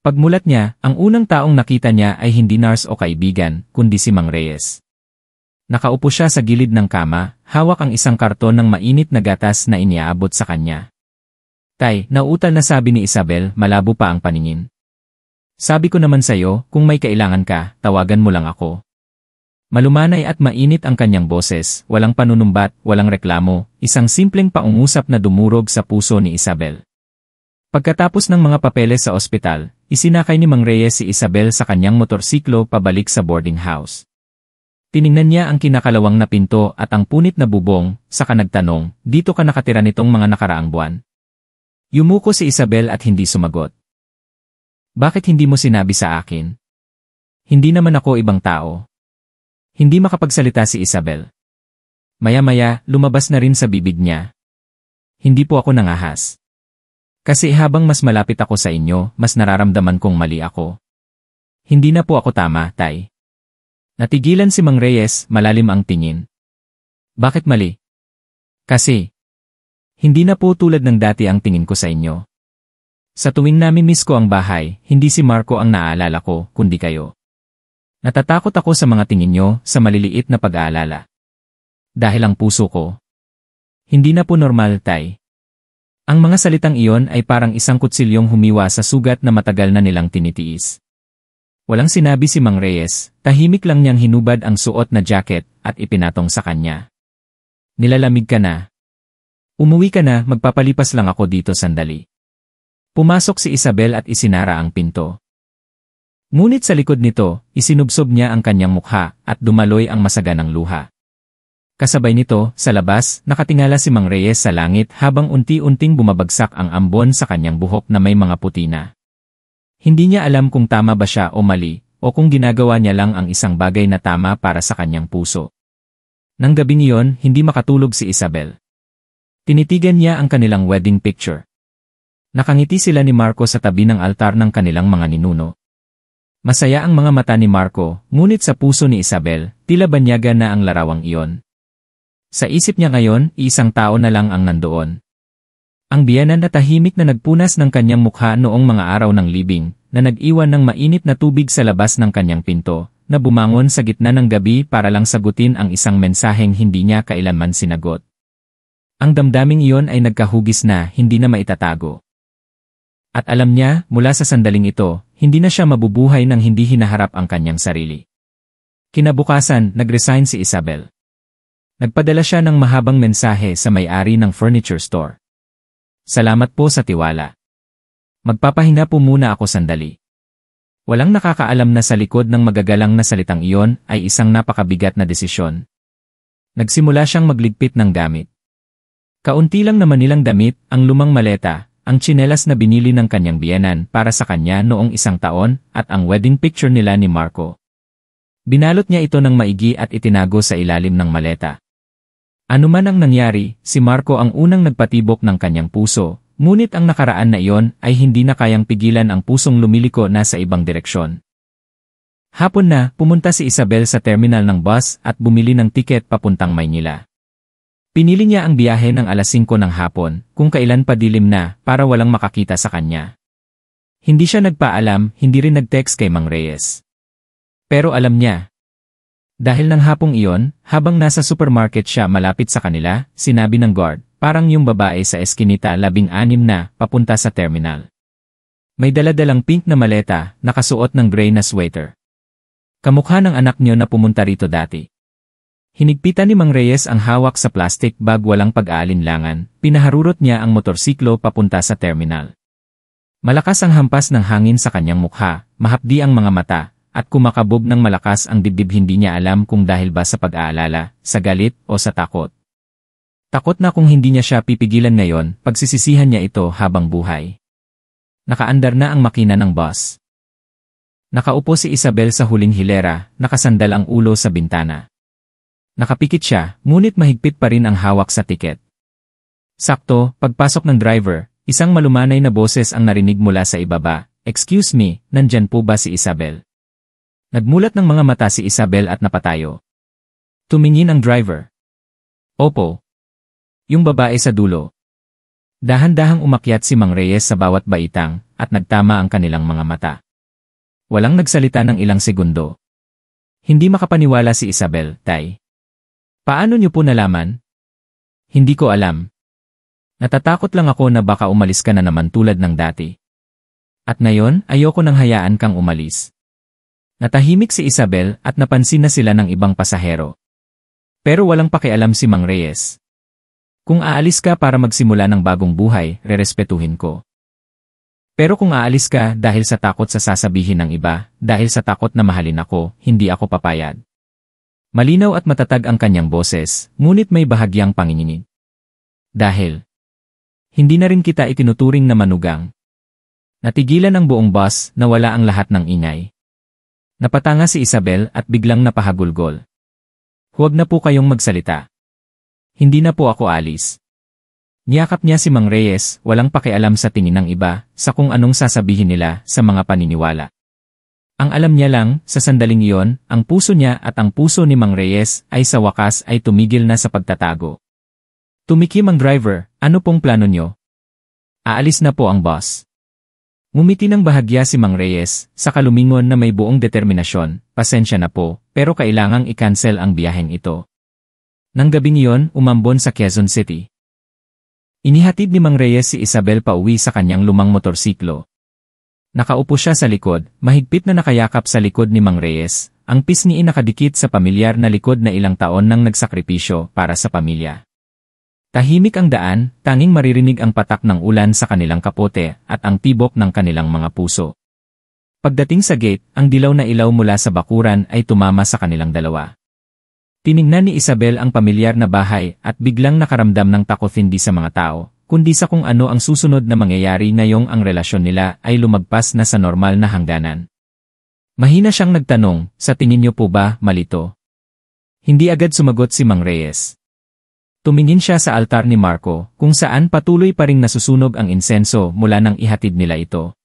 Pagmulat niya, ang unang taong nakita niya ay hindi nurse o kaibigan, kundi si Mang Reyes. Nakaupo siya sa gilid ng kama, hawak ang isang karton ng mainit na gatas na iniaabot sa kanya. Tay, nauutal na, sabi ni Isabel, malabo pa ang paningin. Sabi ko naman sa'yo, kung may kailangan ka, tawagan mo lang ako. Malumanay at mainit ang kanyang boses, walang panunumbat, walang reklamo, isang simpleng paungusap na dumurog sa puso ni Isabel. Pagkatapos ng mga papeles sa ospital, isinakay ni Mang Reyes si Isabel sa kanyang motorsiklo pabalik sa boarding house. Tiningnan niya ang kinakalawang na pinto at ang punit na bubong, saka nagtanong, dito ka nakatira nitong mga nakaraang buwan? Yumuko si Isabel at hindi sumagot. Bakit hindi mo sinabi sa akin? Hindi naman ako ibang tao. Hindi makapagsalita si Isabel. Maya-maya, lumabas na rin sa bibig niya. Hindi po ako nangahas. Kasi habang mas malapit ako sa inyo, mas nararamdaman kong mali ako. Hindi na po ako tama, Tay. Natigilan si Mang Reyes, malalim ang tingin. Bakit mali? Kasi, hindi na po tulad ng dati ang tingin ko sa inyo. Sa tuwing namimiss ko ang bahay, hindi si Marco ang naaalala ko, kundi kayo. Natatakot ako sa mga tingin nyo sa maliliit na pag-aalala. Dahil ang puso ko, hindi na po normal, Tay. Ang mga salitang iyon ay parang isang kutsilyong humiwa sa sugat na matagal na nilang tinitiis. Walang sinabi si Mang Reyes, tahimik lang niyang hinubad ang suot na jacket at ipinatong sa kanya. Nilalamig ka na. Umuwi ka na, magpapalipas lang ako dito sandali. Pumasok si Isabel at isinara ang pinto. Ngunit sa likod nito, isinubsob niya ang kanyang mukha at dumaloy ang masaganang luha. Kasabay nito, sa labas, nakatingala si Mang Reyes sa langit habang unti-unting bumabagsak ang ambon sa kanyang buhok na may mga puti na. Hindi niya alam kung tama ba siya o mali, o kung ginagawa niya lang ang isang bagay na tama para sa kanyang puso. Nang gabing iyon, hindi makatulog si Isabel. Tinitigan niya ang kanilang wedding picture. Nakangiti sila ni Marco sa tabi ng altar ng kanilang mga ninuno. Masaya ang mga mata ni Marco, ngunit sa puso ni Isabel, tila banyaga na ang larawang iyon. Sa isip niya ngayon, isang tao na lang ang nandoon. Ang biyenan na tahimik na nagpunas ng kanyang mukha noong mga araw ng libing, na nag-iwan ng mainit na tubig sa labas ng kanyang pinto, na bumangon sa gitna ng gabi para lang sagutin ang isang mensaheng hindi niya kailanman sinagot. Ang damdaming iyon ay nagkahugis na hindi na maitatago. At alam niya, mula sa sandaling ito, hindi na siya mabubuhay nang hindi hinaharap ang kanyang sarili. Kinabukasan, nag-resign si Isabel. Nagpadala siya ng mahabang mensahe sa may-ari ng furniture store. Salamat po sa tiwala. Magpapahinga po muna ako sandali. Walang nakakaalam na sa likod ng magagalang na salitang iyon ay isang napakabigat na desisyon. Nagsimula siyang magligpit ng gamit. Kaunti lang naman nilang damit, ang lumang maleta, ang tsinelas na binili ng kanyang biyenan para sa kanya noong 1 taon, at ang wedding picture nila ni Marco. Binalot niya ito ng maigi at itinago sa ilalim ng maleta. Ano man ang nangyari, si Marco ang unang nagpatibok ng kanyang puso, ngunit ang nakaraan na iyon ay hindi na kayang pigilan ang pusong lumiliko na sa ibang direksyon. Hapon na, pumunta si Isabel sa terminal ng bus at bumili ng tiket papuntang Maynila. Pinili niya ang biyahe ng alas 5 ng hapon, kung kailan pa dilim na, para walang makakita sa kanya. Hindi siya nagpaalam, hindi rin nag-text kay Mang Reyes. Pero alam niya. Dahil ng hapong iyon, habang nasa supermarket siya malapit sa kanila, sinabi ng guard, parang yung babae sa eskinita 16 na, papunta sa terminal. May daladalang pink na maleta, nakasuot ng gray na sweater. Kamukha ng anak niyo na pumunta rito dati. Hinigpitan ni Mang Reyes ang hawak sa plastic bag walang pag-aalinlangan, pinaharurot niya ang motorsiklo papunta sa terminal. Malakas ang hampas ng hangin sa kanyang mukha, mahapdi ang mga mata, at kumakabog ng malakas ang dibdib. Hindi niya alam kung dahil ba sa pag-aalala, sa galit, o sa takot. Takot na kung hindi niya siya pipigilan ngayon, pagsisisihan niya ito habang buhay. Nakaandar na ang makina ng bus. Nakaupo si Isabel sa huling hilera, nakasandal ang ulo sa bintana. Nakapikit siya, ngunit mahigpit pa rin ang hawak sa tiket. Sakto, pagpasok ng driver, isang malumanay na boses ang narinig mula sa ibaba. Excuse me, nandyan po ba si Isabel? Nagmulat ng mga mata si Isabel at napatayo. Tumingin ang driver. Opo. Yung babae sa dulo. Dahan-dahang umakyat si Mang Reyes sa bawat baitang, at nagtama ang kanilang mga mata. Walang nagsalita ng ilang segundo. Hindi makapaniwala si Isabel, Tay. Paano niyo po nalaman? Hindi ko alam. Natatakot lang ako na baka umalis ka na naman tulad ng dati. At ngayon, ayoko nang hayaan kang umalis. Natahimik si Isabel at napansin na sila ng ibang pasahero. Pero walang pakialam si Mang Reyes. Kung aalis ka para magsimula ng bagong buhay, rerespetuhin ko. Pero kung aalis ka dahil sa takot sa sasabihin ng iba, dahil sa takot na mahalin ako, hindi ako papayag. Malinaw at matatag ang kanyang boses, ngunit may bahagyang panginginig. Dahil hindi na rin kita itinuturing na manugang. Natigilan ang buong bus na wala ang lahat ng ingay. Napatanga si Isabel at biglang napahagulgol. Huwag na po kayong magsalita. Hindi na po ako alis. Niyakap niya si Mang Reyes, walang pakialam sa tingin ng iba, sa kung anong sasabihin nila sa mga paniniwala. Ang alam niya lang, sa sandaling iyon, ang puso niya at ang puso ni Mang Reyes ay sa wakas ay tumigil na sa pagtatago. Tumikim ang driver, ano pong plano niyo? Aalis na po ang bus. Ngumiti ng bahagya si Mang Reyes, sa kalumingon na may buong determinasyon, pasensya na po, pero kailangang i-cancel ang biyaheng ito. Nang gabing iyon, umambon sa Quezon City. Inihatid ni Mang Reyes si Isabel pauwi sa kanyang lumang motorsiklo. Nakaupo siya sa likod, mahigpit na nakayakap sa likod ni Mang Reyes, ang pisngi nakadikit sa pamilyar na likod na ilang taon nang nagsakripisyo para sa pamilya. Tahimik ang daan, tanging maririnig ang patak ng ulan sa kanilang kapote at ang tibok ng kanilang mga puso. Pagdating sa gate, ang dilaw na ilaw mula sa bakuran ay tumama sa kanilang dalawa. Tiningnan ni Isabel ang pamilyar na bahay at biglang nakaramdam ng takot hindi sa mga tao, kundi sa kung ano ang susunod na mangyayari ngayong ang relasyon nila ay lumagpas na sa normal na hangganan. Mahina siyang nagtanong, sa tingin niyo po ba malito? Hindi agad sumagot si Mang Reyes. Tumingin siya sa altar ni Marco, kung saan patuloy pa ring nasusunog ang insenso mula nang ihatid nila ito.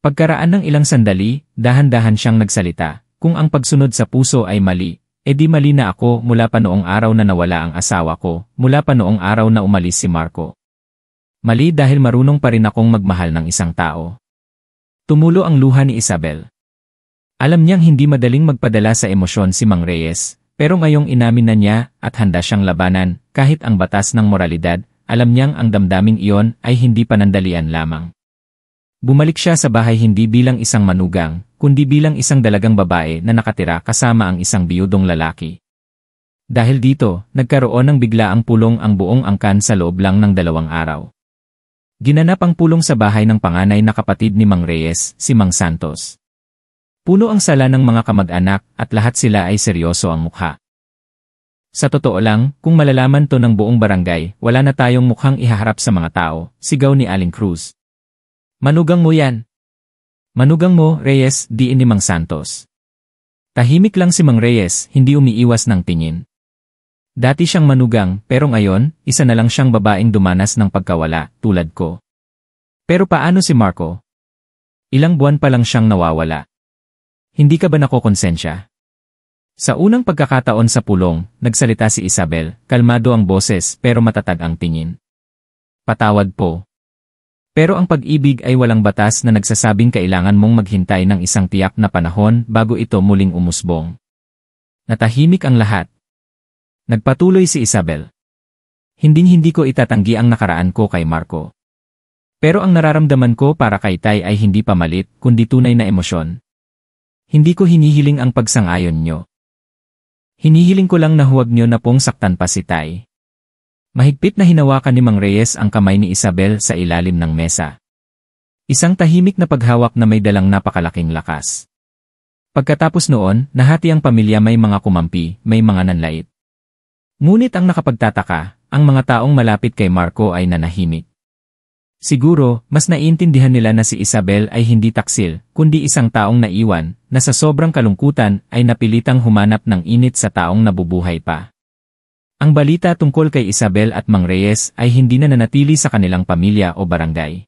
Pagkaraan ng ilang sandali, dahan-dahan siyang nagsalita, kung ang pagsunod sa puso ay mali, edi mali na ako mula pa noong araw na nawala ang asawa ko, mula pa noong araw na umalis si Marco. Mali dahil marunong pa rin akong magmahal ng isang tao. Tumulo ang luha ni Isabel. Alam niyang hindi madaling magpadala sa emosyon si Mang Reyes, pero ngayong inamin na niya at handa siyang labanan, kahit ang batas ng moralidad, alam niyang ang damdaming iyon ay hindi panandalian lamang. Bumalik siya sa bahay hindi bilang isang manugang, kundi bilang isang dalagang babae na nakatira kasama ang isang biyudong lalaki. Dahil dito, nagkaroon ng biglaang pulong ang buong angkan sa loob lang ng 2 araw. Ginanap ang pulong sa bahay ng panganay na kapatid ni Mang Reyes, si Mang Santos. Puno ang sala ng mga kamag-anak at lahat sila ay seryoso ang mukha. Sa totoo lang, kung malalaman to ng buong barangay, wala na tayong mukhang ihaharap sa mga tao, sigaw ni Aling Cruz. Manugang mo yan. Manugang mo, Reyes, diin ni Mang Santos. Tahimik lang si Mang Reyes, hindi umiiwas ng tingin. Dati siyang manugang, pero ngayon, isa na lang siyang babaeng dumanas ng pagkawala, tulad ko. Pero paano si Marco? Ilang buwan pa lang siyang nawawala. Hindi ka ba nakokonsensya? Sa unang pagkakataon sa pulong, nagsalita si Isabel, kalmado ang boses pero matatag ang tingin. Patawad po. Pero ang pag-ibig ay walang batas na nagsasabing kailangan mong maghintay ng isang tiyak na panahon bago ito muling umusbong. Natahimik ang lahat. Nagpatuloy si Isabel. Hindi ko itatanggi ang nakaraan ko kay Marco. Pero ang nararamdaman ko para kay Tay ay hindi pamalit, kundi tunay na emosyon. Hindi ko hinihiling ang pagsang-ayon nyo. Hinihiling ko lang na huwag nyo na pong saktan pa si Tay. Mahigpit na hinawakan ni Mang Reyes ang kamay ni Isabel sa ilalim ng mesa. Isang tahimik na paghawak na may dalang napakalaking lakas. Pagkatapos noon, nahati ang pamilya, may mga kumampi, may mga nanlait. Ngunit ang nakapagtataka, ang mga taong malapit kay Marco ay nanahimik. Siguro, mas naiintindihan nila na si Isabel ay hindi taksil, kundi isang taong naiwan, na sa sobrang kalungkutan ay napilitang humanap ng init sa taong nabubuhay pa. Ang balita tungkol kay Isabel at Mang Reyes ay hindi na nanatili sa kanilang pamilya o barangay.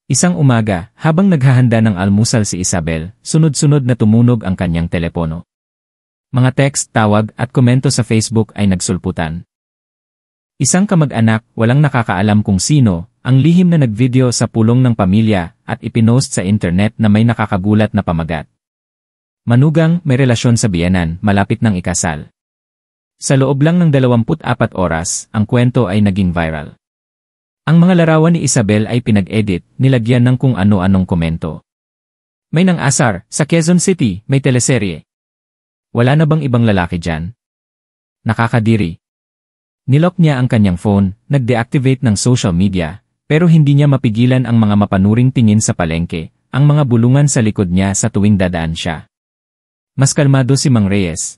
Isang umaga, habang naghahanda ng almusal si Isabel, sunod-sunod na tumunog ang kanyang telepono. Mga text, tawag at komento sa Facebook ay nagsulputan. Isang kamag-anak, walang nakakaalam kung sino, ang lihim na nagvideo sa pulong ng pamilya at ipinost sa internet na may nakakagulat na pamagat. Manugang, may relasyon sa biyenan, malapit ng ikasal. Sa loob lang ng 24 oras, ang kwento ay naging viral. Ang mga larawan ni Isabel ay pinag-edit, nilagyan ng kung ano-anong komento. May nang-asar, sa Quezon City, may teleserye. Wala na bang ibang lalaki dyan? Nakakadiri. Nilock niya ang kanyang phone, nag-deactivate ng social media, pero hindi niya mapigilan ang mga mapanuring tingin sa palengke, ang mga bulungan sa likod niya sa tuwing dadaan siya. Mas kalmado si Mang Reyes.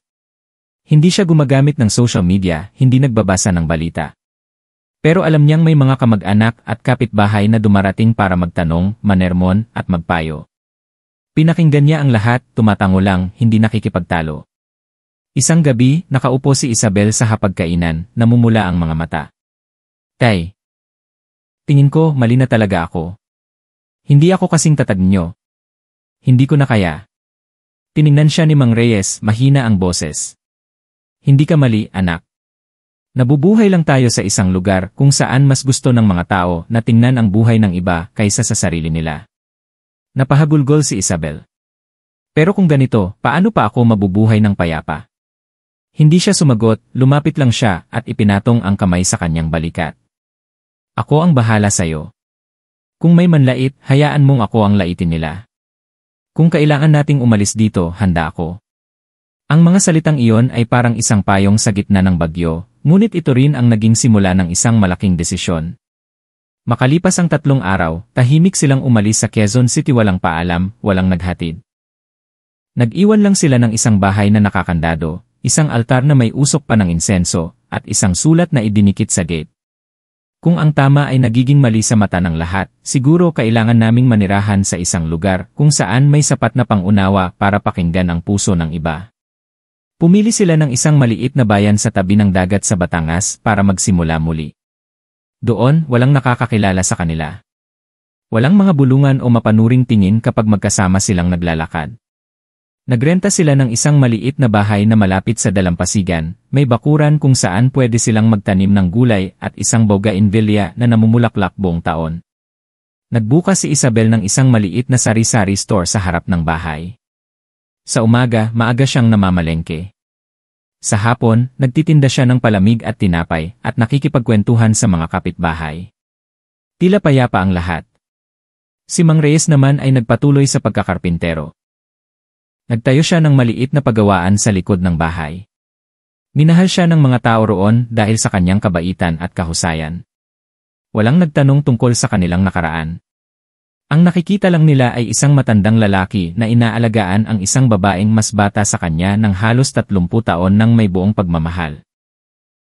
Hindi siya gumagamit ng social media, hindi nagbabasa ng balita. Pero alam niyang may mga kamag-anak at kapitbahay na dumarating para magtanong, manermon at magpayo. Pinakinggan niya ang lahat, tumatango lang, hindi nakikipagtalo. Isang gabi, nakaupo si Isabel sa hapagkainan, namumula ang mga mata. Tay. Tingin ko, mali na talaga ako. Hindi ako kasing tatag niyo. Hindi ko na kaya. Tiningnan siya ni Mang Reyes, mahina ang boses. Hindi ka mali, anak. Nabubuhay lang tayo sa isang lugar kung saan mas gusto ng mga tao na tingnan ang buhay ng iba kaysa sa sarili nila. Napahagulgol si Isabel. Pero kung ganito, paano pa ako mabubuhay ng payapa? Hindi siya sumagot, lumapit lang siya at ipinatong ang kamay sa kanyang balikat. Ako ang bahala sa'yo. Kung may manlait, hayaan mong ako ang laitin nila. Kung kailangan nating umalis dito, handa ako. Ang mga salitang iyon ay parang isang payong sa gitna ng bagyo, ngunit ito rin ang naging simula ng isang malaking desisyon. Makalipas ang 3 araw, tahimik silang umalis sa Quezon City, walang paalam, walang naghatid. Nag-iwan lang sila ng isang bahay na nakakandado, isang altar na may usok pa ng insenso, at isang sulat na idinikit sa gate. Kung ang tama ay nagiging mali sa mata ng lahat, siguro kailangan naming manirahan sa isang lugar kung saan may sapat na pangunawa para pakinggan ang puso ng iba. Pumili sila ng isang maliit na bayan sa tabi ng dagat sa Batangas para magsimula muli. Doon, walang nakakakilala sa kanila. Walang mga bulungan o mapanuring tingin kapag magkasama silang naglalakad. Nagrenta sila ng isang maliit na bahay na malapit sa dalampasigan, may bakuran kung saan pwede silang magtanim ng gulay at isang bougainvillea na namumulaklak buong taon. Nagbukas si Isabel ng isang maliit na sari-sari store sa harap ng bahay. Sa umaga, maaga siyang namamalengke. Sa hapon, nagtitinda siya ng palamig at tinapay at nakikipagkwentuhan sa mga kapitbahay. Tila payapa ang lahat. Si Mang Reyes naman ay nagpatuloy sa pagkakarpintero. Nagtayo siya ng maliit na pagawaan sa likod ng bahay. Minahal siya ng mga tao roon dahil sa kanyang kabaitan at kahusayan. Walang nagtanong tungkol sa kanilang nakaraan. Ang nakikita lang nila ay isang matandang lalaki na inaalagaan ang isang babaeng mas bata sa kanya ng halos 30 taon nang may buong pagmamahal.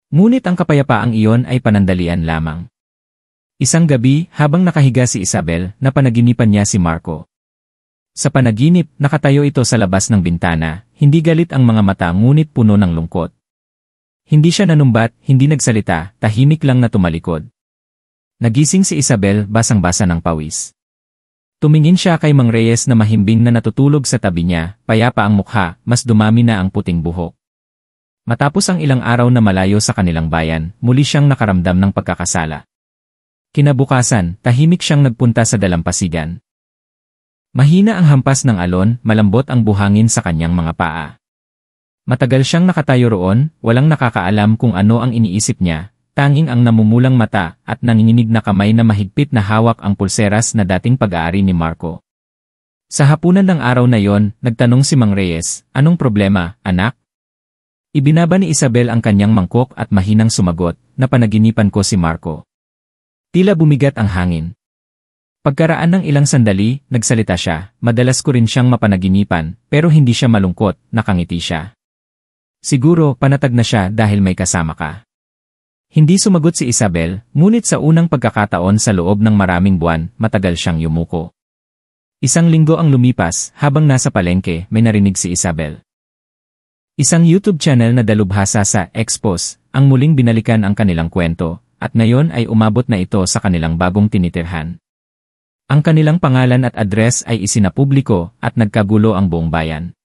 Ngunit ang kapayapaang iyon ay panandalian lamang. Isang gabi, habang nakahiga si Isabel, napanaginipan niya si Marco. Sa panaginip, nakatayo ito sa labas ng bintana, hindi galit ang mga mata ngunit puno ng lungkot. Hindi siya nanumbat, hindi nagsalita, tahimik lang na tumalikod. Nagising si Isabel, basang-basa ng pawis. Tumingin siya kay Mang Reyes na mahimbing na natutulog sa tabi niya, payapa ang mukha, mas dumami na ang puting buhok. Matapos ang ilang araw na malayo sa kanilang bayan, muli siyang nakaramdam ng pagkakasala. Kinabukasan, tahimik siyang nagpunta sa dalampasigan. Mahina ang hampas ng alon, malambot ang buhangin sa kanyang mga paa. Matagal siyang nakatayo roon, walang nakakaalam kung ano ang iniisip niya. Tanging ang namumulang mata at nanginginig na kamay na mahigpit na hawak ang pulseras na dating pag-aari ni Marco. Sa hapunan ng araw na yon, nagtanong si Mang Reyes, "Anong problema, anak?" Ibinaba ni Isabel ang kanyang mangkok at mahinang sumagot, "Napanaginipan ko si Marco." Tila bumigat ang hangin. Pagkaraan ng ilang sandali, nagsalita siya, "Madalas ko rin siyang mapanaginipan, pero hindi siya malungkot," nakangiti siya. "Siguro, panatag na siya dahil may kasama ka." Hindi sumagot si Isabel, ngunit sa unang pagkakataon sa loob ng maraming buwan, matagal siyang yumuko. Isang linggo ang lumipas, habang nasa palengke, may narinig si Isabel. Isang YouTube channel na dalubhasa sa Expos, ang muling binalikan ang kanilang kwento, at ngayon ay umabot na ito sa kanilang bagong tinitirhan. Ang kanilang pangalan at address ay isinapubliko at nagkagulo ang buong bayan.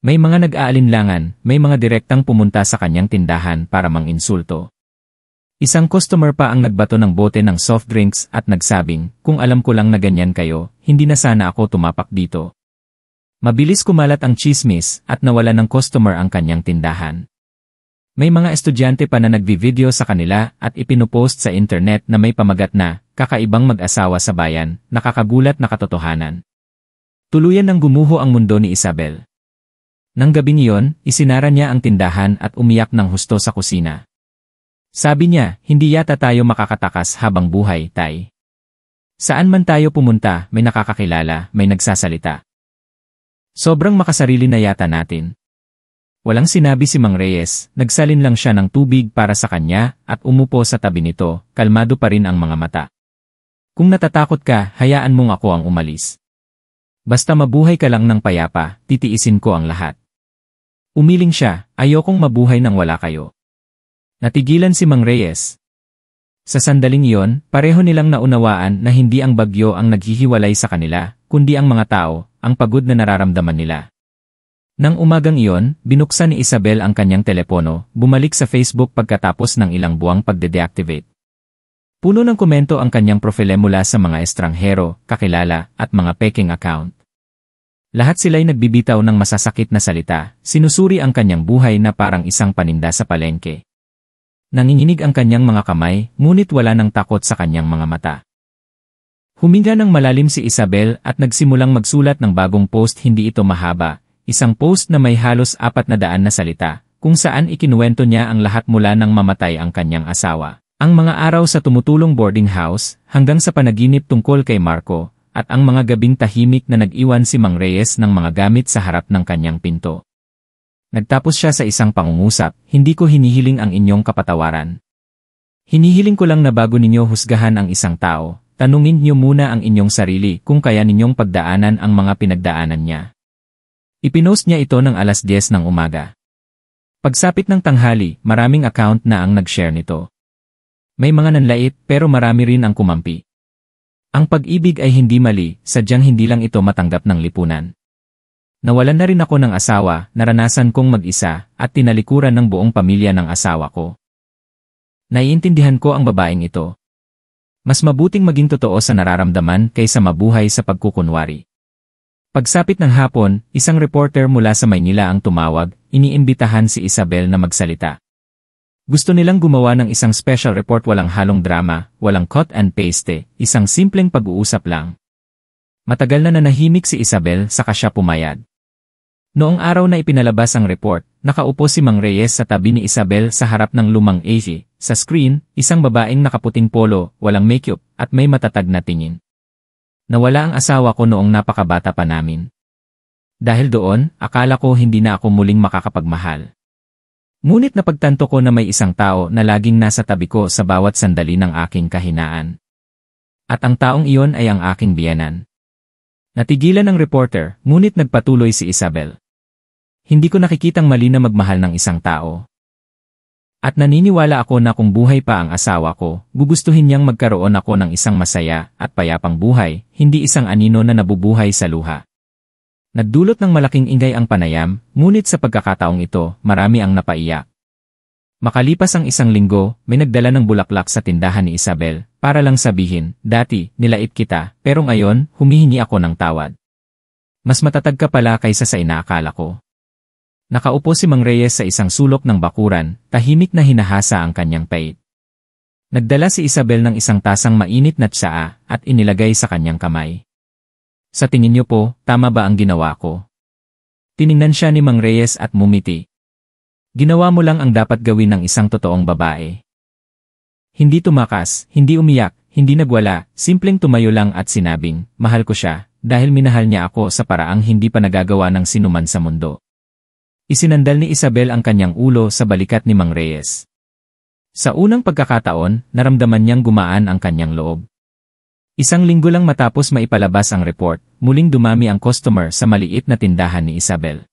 May mga nag-aalinlangan, may mga direktang pumunta sa kanyang tindahan para manginsulto. Isang customer pa ang nagbato ng bote ng soft drinks at nagsabing, "Kung alam ko lang na ganyan kayo, hindi na sana ako tumapak dito." Mabilis kumalat ang chismis at nawala ng customer ang kanyang tindahan. May mga estudyante pa na nagvi-video sa kanila at ipinupost sa internet na may pamagat na, "Kakaibang mag-asawa sa bayan, nakakagulat na katotohanan." Tuluyan ng gumuho ang mundo ni Isabel. Nang gabing iyon, isinara niya ang tindahan at umiyak ng husto sa kusina. Sabi niya, "Hindi yata tayo makakatakas habang buhay, Tay. Saan man tayo pumunta, may nakakakilala, may nagsasalita. Sobrang makasarili na yata natin." Walang sinabi si Mang Reyes, nagsalin lang siya ng tubig para sa kanya at umupo sa tabi nito, kalmado pa rin ang mga mata. "Kung natatakot ka, hayaan mong ako ang umalis. Basta mabuhay ka lang ng payapa, titiisin ko ang lahat." Umiling siya, "Ayokong mabuhay nang wala kayo." Natigilan si Mang Reyes. Sa sandaling iyon, pareho nilang naunawaan na hindi ang bagyo ang naghihiwalay sa kanila, kundi ang mga tao, ang pagod na nararamdaman nila. Nang umagang iyon, binuksan ni Isabel ang kanyang telepono, bumalik sa Facebook pagkatapos ng ilang buwang pagde-deactivate. Puno ng komento ang kanyang profile mula sa mga estranghero, kakilala, at mga peking account. Lahat sila'y nagbibitaw ng masasakit na salita, sinusuri ang kanyang buhay na parang isang paninda sa palengke. Nanginginig ang kanyang mga kamay, ngunit wala ng takot sa kanyang mga mata. Huminga ng malalim si Isabel at nagsimulang magsulat ng bagong post. Hindi ito mahaba, isang post na may halos 400 na salita, kung saan ikinuwento niya ang lahat mula nang mamatay ang kanyang asawa, ang mga araw sa tumutulong boarding house, hanggang sa panaginip tungkol kay Marco, at ang mga gabing tahimik na nag-iwan si Mang Reyes ng mga gamit sa harap ng kanyang pinto. Nagtapos siya sa isang pangungusap, hindi ko hinihiling ang inyong kapatawaran. Hinihiling ko lang na bago ninyo husgahan ang isang tao, tanungin niyo muna ang inyong sarili kung kaya ninyong pagdaanan ang mga pinagdaanan niya. Ipinost niya ito ng alas 10 ng umaga. Pagsapit ng tanghali, maraming account na ang nag-share nito. May mga nanlait pero marami rin ang kumampi. Ang pag-ibig ay hindi mali, sadyang hindi lang ito matanggap ng lipunan. Nawalan na rin ako ng asawa, naranasan kong mag-isa, at tinalikuran ng buong pamilya ng asawa ko. Naiintindihan ko ang babaeng ito. Mas mabuting maging totoo sa nararamdaman kaysa mabuhay sa pagkukunwari. Pagsapit ng hapon, isang reporter mula sa Maynila ang tumawag, iniimbitahan si Isabel na magsalita. Gusto nilang gumawa ng isang special report, walang halong drama, walang cut and paste, isang simpleng pag-uusap lang. Matagal na nanahimik si Isabel saka siya pumayag. Noong araw na ipinalabas ang report, nakaupo si Mang Reyes sa tabi ni Isabel sa harap ng lumang AC. Sa screen, isang babaeng nakaputing polo, walang makeup, at may matatag na tingin. Nawala ang asawa ko noong napakabata pa namin. Dahil doon, akala ko hindi na ako muling makakapagmahal. Ngunit napagtanto ko na may isang tao na laging nasa tabi ko sa bawat sandali ng aking kahinaan. At ang taong iyon ay ang aking biyenan. Natigilan ng reporter, ngunit nagpatuloy si Isabel. Hindi ko nakikitang mali na magmahal ng isang tao. At naniniwala ako na kung buhay pa ang asawa ko, gugustuhin niyang magkaroon ako ng isang masaya at payapang buhay, hindi isang anino na nabubuhay sa luha. Nagdulot ng malaking ingay ang panayam, ngunit sa pagkakataong ito, marami ang napaiyak. Makalipas ang isang linggo, may nagdala ng bulaklak sa tindahan ni Isabel, para lang sabihin, dati, nilait kita, pero ngayon, humihingi ako ng tawad. Mas matatag ka pala kaysa sa inaakala ko. Nakaupo si Mang Reyes sa isang sulok ng bakuran, tahimik na hinahasa ang kanyang pait. Nagdala si Isabel ng isang tasang mainit na tsaa at inilagay sa kanyang kamay. Sa tingin niyo po, tama ba ang ginawa ko? Tiningnan siya ni Mang Reyes at mumiti. Ginawa mo lang ang dapat gawin ng isang totoong babae. Hindi tumakas, hindi umiyak, hindi nagwala, simpleng tumayo lang at sinabing, mahal ko siya, dahil minahal niya ako sa paraang hindi pa nagagawa ng sinuman sa mundo. Isinandal ni Isabel ang kanyang ulo sa balikat ni Mang Reyes. Sa unang pagkakataon, naramdaman niyang gumaan ang kanyang loob. Isang linggo lang matapos maipalabas ang report, muling dumami ang customer sa maliit na tindahan ni Isabel.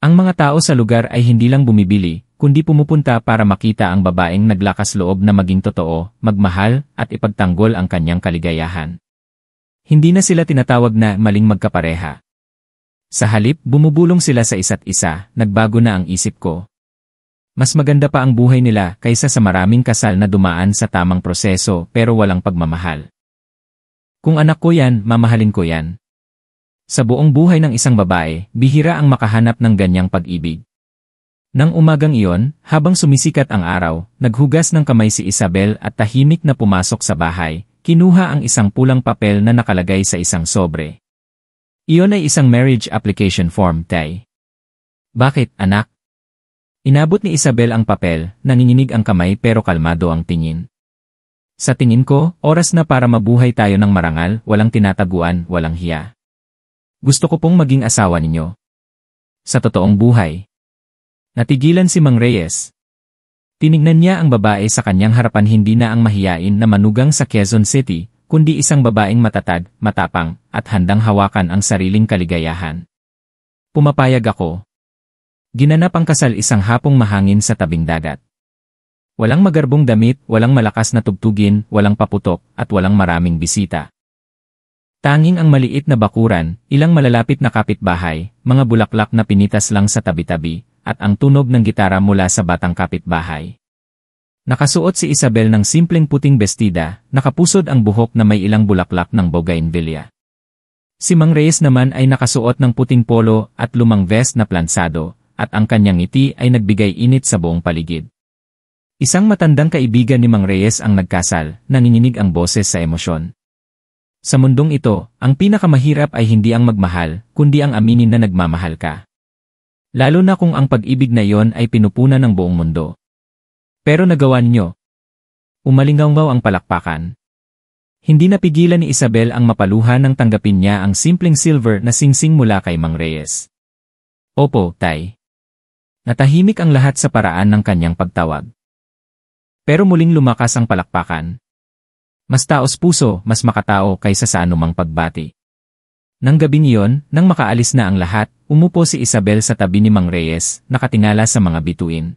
Ang mga tao sa lugar ay hindi lang bumibili, kundi pumupunta para makita ang babaeng naglakas loob na maging totoo, magmahal, at ipagtanggol ang kanyang kaligayahan. Hindi na sila tinatawag na maling magkapareha. Sa halip, bumubulong sila sa isa't isa, nagbago na ang isip ko. Mas maganda pa ang buhay nila kaysa sa maraming kasal na dumaan sa tamang proseso pero walang pagmamahal. Kung anak ko yan, mamahalin ko yan. Sa buong buhay ng isang babae, bihira ang makahanap ng ganyang pag-ibig. Nang umagang iyon, habang sumisikat ang araw, naghugas ng kamay si Isabel at tahimik na pumasok sa bahay, kinuha ang isang pulang papel na nakalagay sa isang sobre. Iyon ay isang marriage application form, Tay. Bakit, anak? Inabot ni Isabel ang papel, nanginginig ang kamay pero kalmado ang tingin. Sa tingin ko, oras na para mabuhay tayo ng marangal, walang tinataguan, walang hiya. Gusto ko pong maging asawa ninyo. Sa totoong buhay. Natigilan si Mang Reyes. Tinignan niya ang babae sa kanyang harapan, hindi na ang mahiyain na manugang sa Quezon City, kundi isang babaeng matatag, matapang, at handang hawakan ang sariling kaligayahan. Pumapayag ako. Ginanap ang kasal isang hapong mahangin sa tabing dagat. Walang magarbong damit, walang malakas na tugtugin, walang paputok, at walang maraming bisita. Tanging ang maliit na bakuran, ilang malalapit na kapitbahay, mga bulaklak na pinitas lang sa tabi-tabi, at ang tunog ng gitara mula sa batang kapitbahay. Nakasuot si Isabel ng simpleng puting bestida, nakapusod ang buhok na may ilang bulaklak ng bougainvillea. Si Mang Reyes naman ay nakasuot ng puting polo at lumang vest na plansado, at ang kanyang ngiti ay nagbigay init sa buong paligid. Isang matandang kaibigan ni Mang Reyes ang nagkasal, nanginginig ang boses sa emosyon. Sa mundong ito, ang pinakamahirap ay hindi ang magmahal, kundi ang aminin na nagmamahal ka. Lalo na kung ang pag-ibig na iyon ay pinupunan ng buong mundo. Pero nagawa niyo. Umalingaw ang palakpakan. Hindi napigilan ni Isabel ang mapaluhan nang tanggapin niya ang simpleng silver na singsing mula kay Mang Reyes. Opo, Tay. Natahimik ang lahat sa paraan ng kanyang pagtawag. Pero muling lumakas ang palakpakan. Mas taos puso, mas makatao kaysa sa anumang pagbati. Nang gabing iyon, nang makaalis na ang lahat, umupo si Isabel sa tabi ni Mang Reyes, nakatingala sa mga bituin.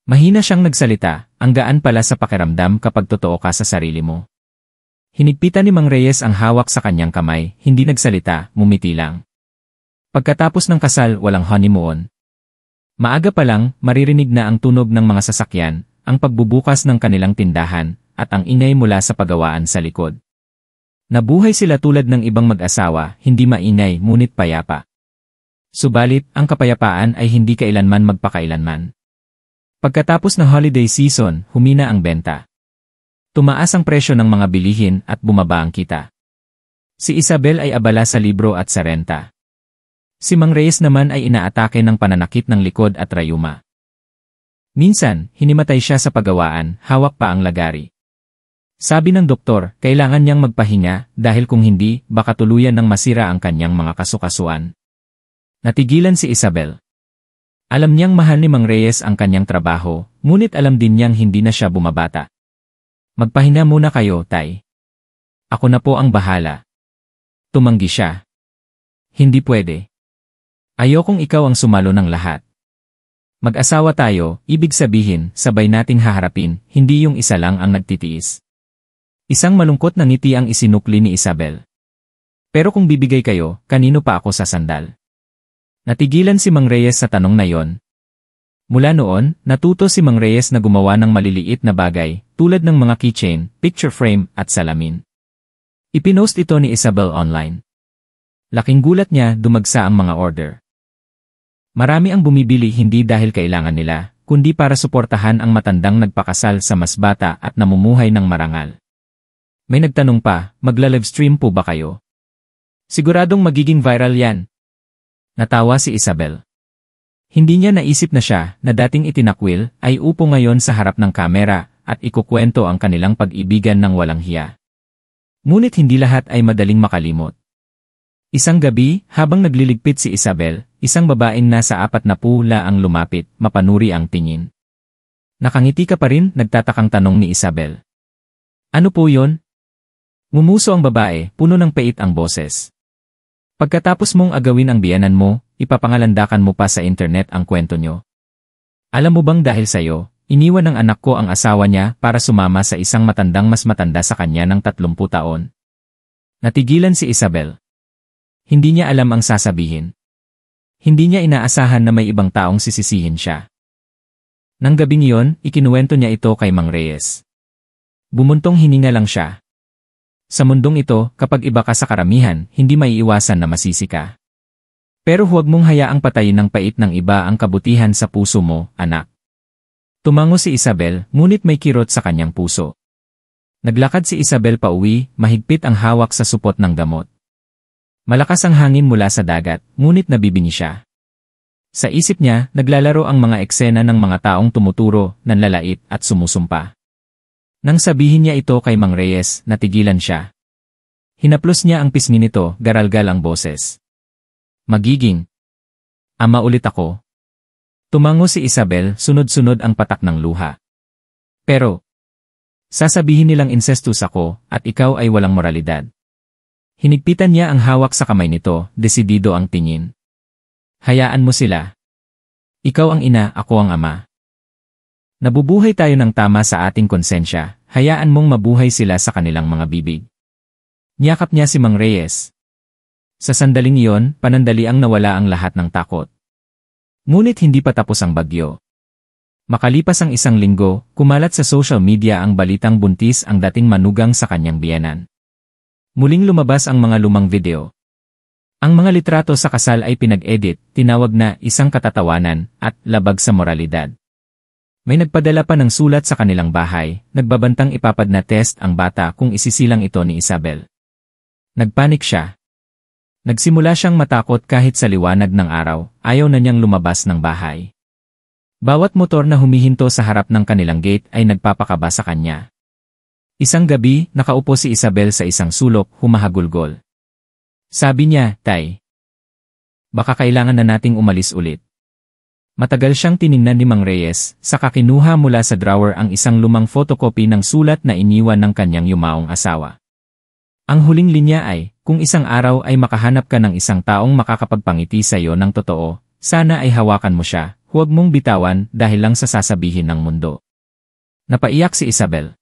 Mahina siyang nagsalita, ang gaan pala sa pakiramdam kapag totoo ka sa sarili mo. Hinigpitan ni Mang Reyes ang hawak sa kanyang kamay, hindi nagsalita, ngumiti lang. Pagkatapos ng kasal, walang honeymoon. Maaga pa lang, maririnig na ang tunog ng mga sasakyan, ang pagbubukas ng kanilang tindahan, at ang ingay mula sa pagawaan sa likod. Nabuhay sila tulad ng ibang mag-asawa, hindi maingay ngunit payapa. Subalit, ang kapayapaan ay hindi kailanman magpakailanman. Pagkatapos ng holiday season, humina ang benta. Tumaas ang presyo ng mga bilihin at bumaba ang kita. Si Isabel ay abala sa libro at sa renta. Si Mang Reyes naman ay inaatake ng pananakit ng likod at rayuma. Minsan, hinimatay siya sa pagawaan, hawak pa ang lagari. Sabi ng doktor, kailangan niyang magpahinga dahil kung hindi, baka tuluyan ng masira ang kanyang mga kasukasuan. Natigilan si Isabel. Alam niyang mahal ni Mang Reyes ang kanyang trabaho, ngunit alam din niyang hindi na siya bumabata. Magpahinga muna kayo, Tay. Ako na po ang bahala. Tumanggi siya. Hindi pwede. Ayokong ikaw ang sumalo ng lahat. Mag-asawa tayo, ibig sabihin, sabay nating haharapin, hindi yung isa lang ang nagtitiis. Isang malungkot na ngiti ang isinukli ni Isabel. Pero kung bibigay kayo, kanino pa ako sasandal? Natigilan si Mang Reyes sa tanong na yon. Mula noon, natuto si Mang Reyes na gumawa ng maliliit na bagay, tulad ng mga keychain, picture frame, at salamin. Ipinost ito ni Isabel online. Laking gulat niya, dumagsa ang mga order. Marami ang bumibili hindi dahil kailangan nila, kundi para suportahan ang matandang nagpakasal sa mas bata at namumuhay ng marangal. May nagtanong pa, magla-livestream po ba kayo? Siguradong magiging viral yan. Natawa si Isabel. Hindi niya naisip na siya, na dating itinakwil, ay upo ngayon sa harap ng kamera, at ikukwento ang kanilang pag-ibigan ng walang hiya. Ngunit hindi lahat ay madaling makalimot. Isang gabi, habang nagliligpit si Isabel, isang babaeng nasa 40 ang lumapit, mapanuri ang tingin. Nakangiti ka pa rin, nagtatakang tanong ni Isabel. Ano po yon? Ngumuso ang babae, puno ng pait ang boses. Pagkatapos mong agawin ang biyanan mo, ipapangalandakan mo pa sa internet ang kwento nyo. Alam mo bang dahil sa'yo, iniwan ng anak ko ang asawa niya para sumama sa isang matandang mas matanda sa kanya ng 30 taon? Natigilan si Isabel. Hindi niya alam ang sasabihin. Hindi niya inaasahan na may ibang taong sisisihin siya. Nang gabing iyon, ikinuwento niya ito kay Mang Reyes. Bumuntong hininga lang siya. Sa mundong ito, kapag iba ka sa karamihan, hindi maiiwasan na masisi ka. Pero huwag mong hayaang patayin ng pait ng iba ang kabutihan sa puso mo, anak. Tumango si Isabel, ngunit may kirot sa kanyang puso. Naglakad si Isabel pauwi, mahigpit ang hawak sa supot ng gamot. Malakas ang hangin mula sa dagat, ngunit nabibingi siya. Sa isip niya, naglalaro ang mga eksena ng mga taong tumuturo, nanlalait at sumusumpa. Nang sabihin niya ito kay Mang Reyes, natigilan siya. Hinaplos niya ang pisngi nito, garalgal ang boses. Magiging ama ulit ako. Tumango si Isabel, sunod-sunod ang patak ng luha. Pero, sasabihin nilang incestus ako, at ikaw ay walang moralidad. Hinigpitan niya ang hawak sa kamay nito, desidido ang tingin. Hayaan mo sila. Ikaw ang ina, ako ang ama. Nabubuhay tayo ng tama sa ating konsensya, hayaan mong mabuhay sila sa kanilang mga bibig. Niyakap niya si Mang Reyes. Sa sandaling iyon, panandaliang nawala ang lahat ng takot. Ngunit hindi pa tapos ang bagyo. Makalipas ang isang linggo, kumalat sa social media ang balitang buntis ang dating manugang sa kanyang biyenan. Muling lumabas ang mga lumang video. Ang mga litrato sa kasal ay pinag-edit, tinawag na isang katatawanan, at labag sa moralidad. May nagpadala pa ng sulat sa kanilang bahay, nagbabantang ipapad na test ang bata kung isisilang ito ni Isabel. Nagpanik siya. Nagsimula siyang matakot kahit sa liwanag ng araw, ayaw na niyang lumabas ng bahay. Bawat motor na humihinto sa harap ng kanilang gate ay nagpapakaba sa kanya. Isang gabi, nakaupo si Isabel sa isang sulok, humahagulgol. Sabi niya, "Tay, baka kailangan na nating umalis ulit." Matagal siyang tiningnan ni Mang Reyes, saka kinuha mula sa drawer ang isang lumang photocopy ng sulat na iniwan ng kanyang yumaong asawa. Ang huling linya ay, "Kung isang araw ay makahanap ka ng isang taong makakapagpangiti sa iyo ng totoo, sana ay hawakan mo siya. Huwag mong bitawan dahil lang sa sasabihin ng mundo." Napaiyak si Isabel.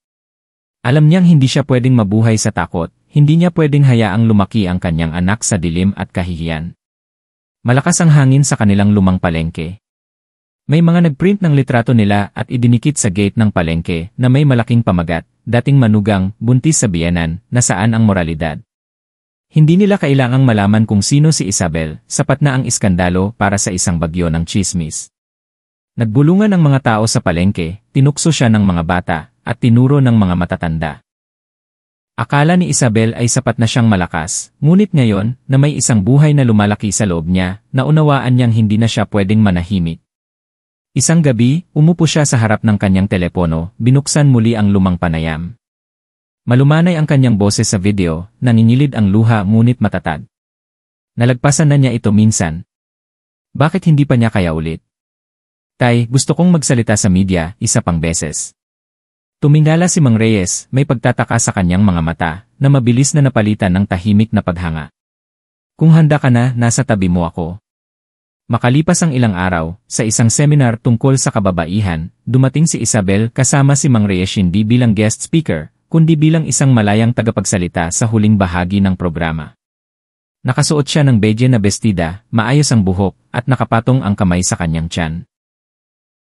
Alam niyang hindi siya pwedeng mabuhay sa takot, hindi niya pwedeng hayaang lumaki ang kanyang anak sa dilim at kahihiyan. Malakas ang hangin sa kanilang lumang palengke. May mga nagprint ng litrato nila at idinikit sa gate ng palengke na may malaking pamagat, dating manugang, buntis sa biyenan, nasaan ang moralidad. Hindi nila kailangang malaman kung sino si Isabel, sapat na ang iskandalo para sa isang bagyo ng tsismis. Nagbulungan ang mga tao sa palengke, tinukso siya ng mga bata, at tinuro ng mga matatanda. Akala ni Isabel ay sapat na siyang malakas, ngunit ngayon, na may isang buhay na lumalaki sa loob niya, naunawaan niyang hindi na siya pwedeng manahimik. Isang gabi, umupo siya sa harap ng kanyang telepono, binuksan muli ang lumang panayam. Malumanay ang kanyang boses sa video, nanginilid ang luha ngunit matatag. Nalagpasan na niya ito minsan. Bakit hindi pa niya kaya ulit? "Tay, gusto kong magsalita sa media, isa pang beses." Tumingala si Mang Reyes, may pagtataka sa kanyang mga mata, na mabilis na napalitan ng tahimik na paghanga. "Kung handa ka na, nasa tabi mo ako." Makalipas ang ilang araw, sa isang seminar tungkol sa kababaihan, dumating si Isabel kasama si Mang Reyes hindi bilang guest speaker, kundi bilang isang malayang tagapagsalita sa huling bahagi ng programa. Nakasuot siya ng beige na bestida, maayos ang buhok, at nakapatong ang kamay sa kanyang tiyan.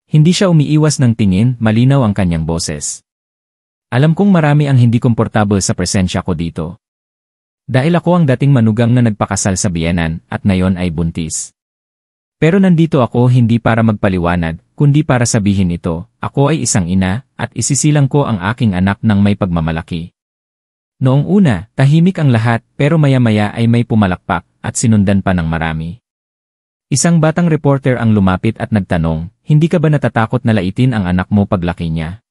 Hindi siya umiiwas ng tingin, malinaw ang kanyang boses. "Alam kong marami ang hindi komportable sa presensya ko dito. Dahil ako ang dating manugang na nagpakasal sa biyenan at ngayon ay buntis. Pero nandito ako hindi para magpaliwanag, kundi para sabihin ito, ako ay isang ina, at isisilang ko ang aking anak ng may pagmamalaki." Noong una, tahimik ang lahat, pero maya-maya ay may pumalakpak, at sinundan pa ng marami. Isang batang reporter ang lumapit at nagtanong, "Hindi ka ba natatakot na laitin ang anak mo paglaki niya?"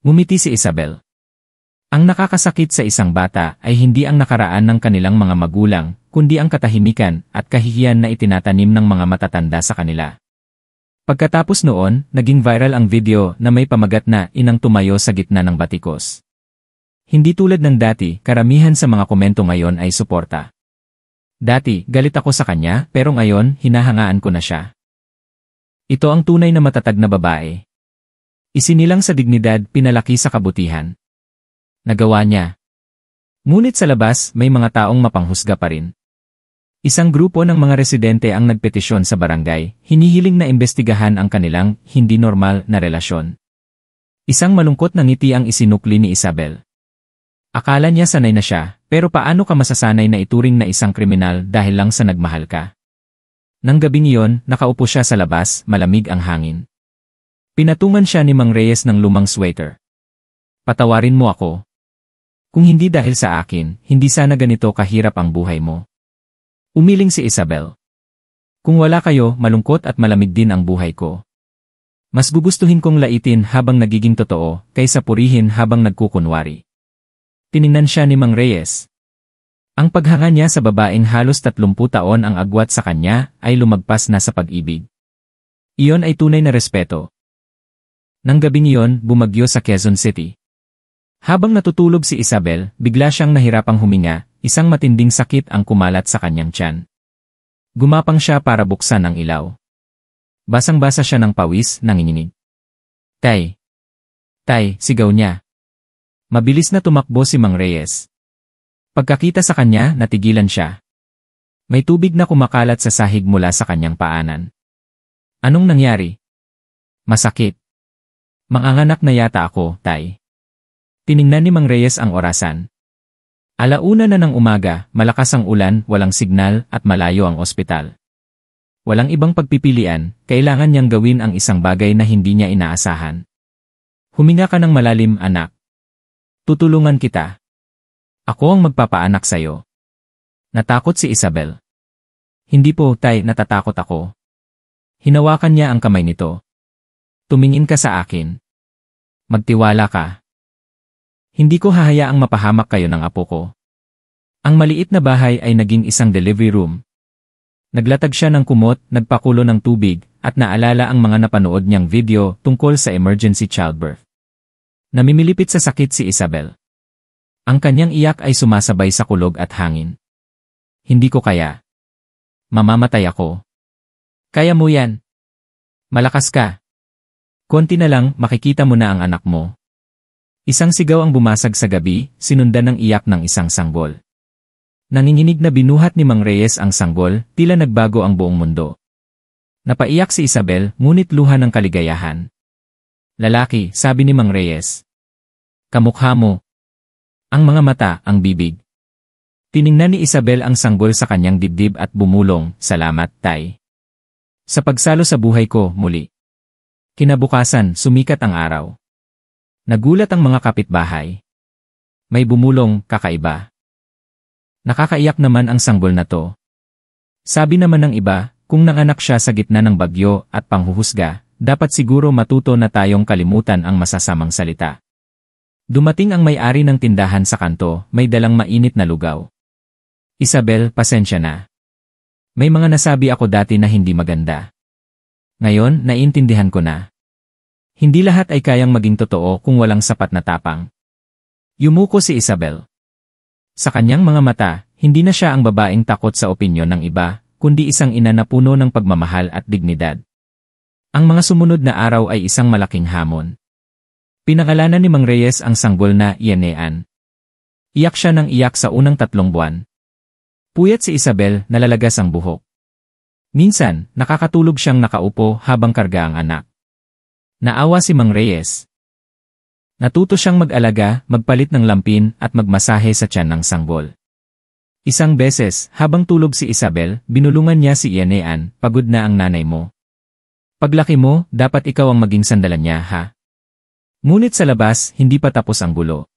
Ngumiti si Isabel. Ang nakakasakit sa isang bata ay hindi ang nakaraan ng kanilang mga magulang, kundi ang katahimikan at kahihiyan na itinatanim ng mga matatanda sa kanila. Pagkatapos noon, naging viral ang video na may pamagat na inang tumayo sa gitna ng batikos. Hindi tulad ng dati, karamihan sa mga komento ngayon ay suporta. "Dati, galit ako sa kanya, pero ngayon, hinahangaan ko na siya. Ito ang tunay na matatag na babae." Isinilang sa dignidad, pinalaki sa kabutihan. Nagawa niya. Ngunit sa labas, may mga taong mapanghusga pa rin. Isang grupo ng mga residente ang nagpetisyon sa barangay, hinihiling na imbestigahan ang kanilang hindi normal na relasyon. Isang malungkot na ngiti ang isinukli ni Isabel. Akala niya sanay na siya, pero paano ka masasanay na ituring na isang kriminal dahil lang sa nagmahal ka? Nang gabing iyon, nakaupo siya sa labas, malamig ang hangin. Pinatungan siya ni Mang Reyes ng lumang sweater. "Patawarin mo ako. Kung hindi dahil sa akin, hindi sana ganito kahirap ang buhay mo." Umiling si Isabel. "Kung wala kayo, malungkot at malamig din ang buhay ko. Mas gugustuhin kong laitin habang nagiging totoo, kaysa purihin habang nagkukunwari." Tiningnan siya ni Mang Reyes. Ang paghanga niya sa babaeng halos 30 taon ang agwat sa kanya ay lumagpas na sa pag-ibig. Iyon ay tunay na respeto. Nang gabing iyon, bumagyo sa Quezon City. Habang natutulog si Isabel, bigla siyang nahirapang huminga, isang matinding sakit ang kumalat sa kanyang tiyan. Gumapang siya para buksan ang ilaw. Basang-basa siya ng pawis, nanginginig. "Tay! Tay!" sigaw niya. Mabilis na tumakbo si Mang Reyes. Pagkakita sa kanya, natigilan siya. May tubig na kumakalat sa sahig mula sa kanyang paanan. "Anong nangyari?" Masakit. Manganganak na yata ako, Tay. Tiningnan ni Mang Reyes ang orasan. 1:00 na ng umaga, malakas ang ulan, walang signal, at malayo ang ospital. Walang ibang pagpipilian, kailangan niyang gawin ang isang bagay na hindi niya inaasahan. Huminga ka ng malalim, anak. Tutulungan kita. Ako ang magpapaanak sa'yo. Natakot si Isabel. Hindi po, Tay, natatakot ako. Hinawakan niya ang kamay nito. Tumingin ka sa akin. Magtiwala ka. Hindi ko hahayaang mapahamak kayo ng apo ko. Ang maliit na bahay ay naging isang delivery room. Naglatag siya ng kumot, nagpakulo ng tubig, at naalala ang mga napanood niyang video tungkol sa emergency childbirth. Namimilipit sa sakit si Isabel. Ang kanyang iyak ay sumasabay sa kulog at hangin. Hindi ko kaya. Mamamatay ako. Kaya mo yan. Malakas ka. Konti na lang, makikita mo na ang anak mo. Isang sigaw ang bumasag sa gabi, sinundan ng iyak ng isang sanggol. Nanginginig na binuhat ni Mang Reyes ang sanggol, tila nagbago ang buong mundo. Napaiyak si Isabel, ngunit luha ng kaligayahan. Lalaki, sabi ni Mang Reyes. Kamukha mo. Ang mga mata, ang bibig. Tiningnan ni Isabel ang sanggol sa kanyang dibdib at bumulong, salamat, Tay. Sa pagsalo sa buhay ko, muli. Kinabukasan, sumikat ang araw. Nagulat ang mga kapitbahay. May bumulong, kakaiba. Nakakaiyak naman ang sanggol na to. Sabi naman ng iba, kung nanganak siya sa gitna ng bagyo at panghuhusga, dapat siguro matuto na tayong kalimutan ang masasamang salita. Dumating ang may-ari ng tindahan sa kanto, may dalang mainit na lugaw. Isabel, pasensya na. May mga nasabi ako dati na hindi maganda. Ngayon, naiintindihan ko na. Hindi lahat ay kayang maging totoo kung walang sapat na tapang. Yumuko si Isabel. Sa kanyang mga mata, hindi na siya ang babaeng takot sa opinyon ng iba, kundi isang ina na puno ng pagmamahal at dignidad. Ang mga sumunod na araw ay isang malaking hamon. Pinangalanan ni Mang Reyes ang sanggol na Ianean. Iyak siya ng iyak sa unang 3 buwan. Puyat si Isabel, nalalagas ang buhok. Minsan, nakakatulog siyang nakaupo habang karga ang anak. Naawa si Mang Reyes. Natuto siyang mag-alaga, magpalit ng lampin at magmasahe sa tiyan ng sanggol. Isang beses, habang tulog si Isabel, binulungan niya si Ianean, pagod na ang nanay mo. Paglaki mo, dapat ikaw ang maging sandalan niya, ha? Ngunit sa labas, hindi pa tapos ang gulo.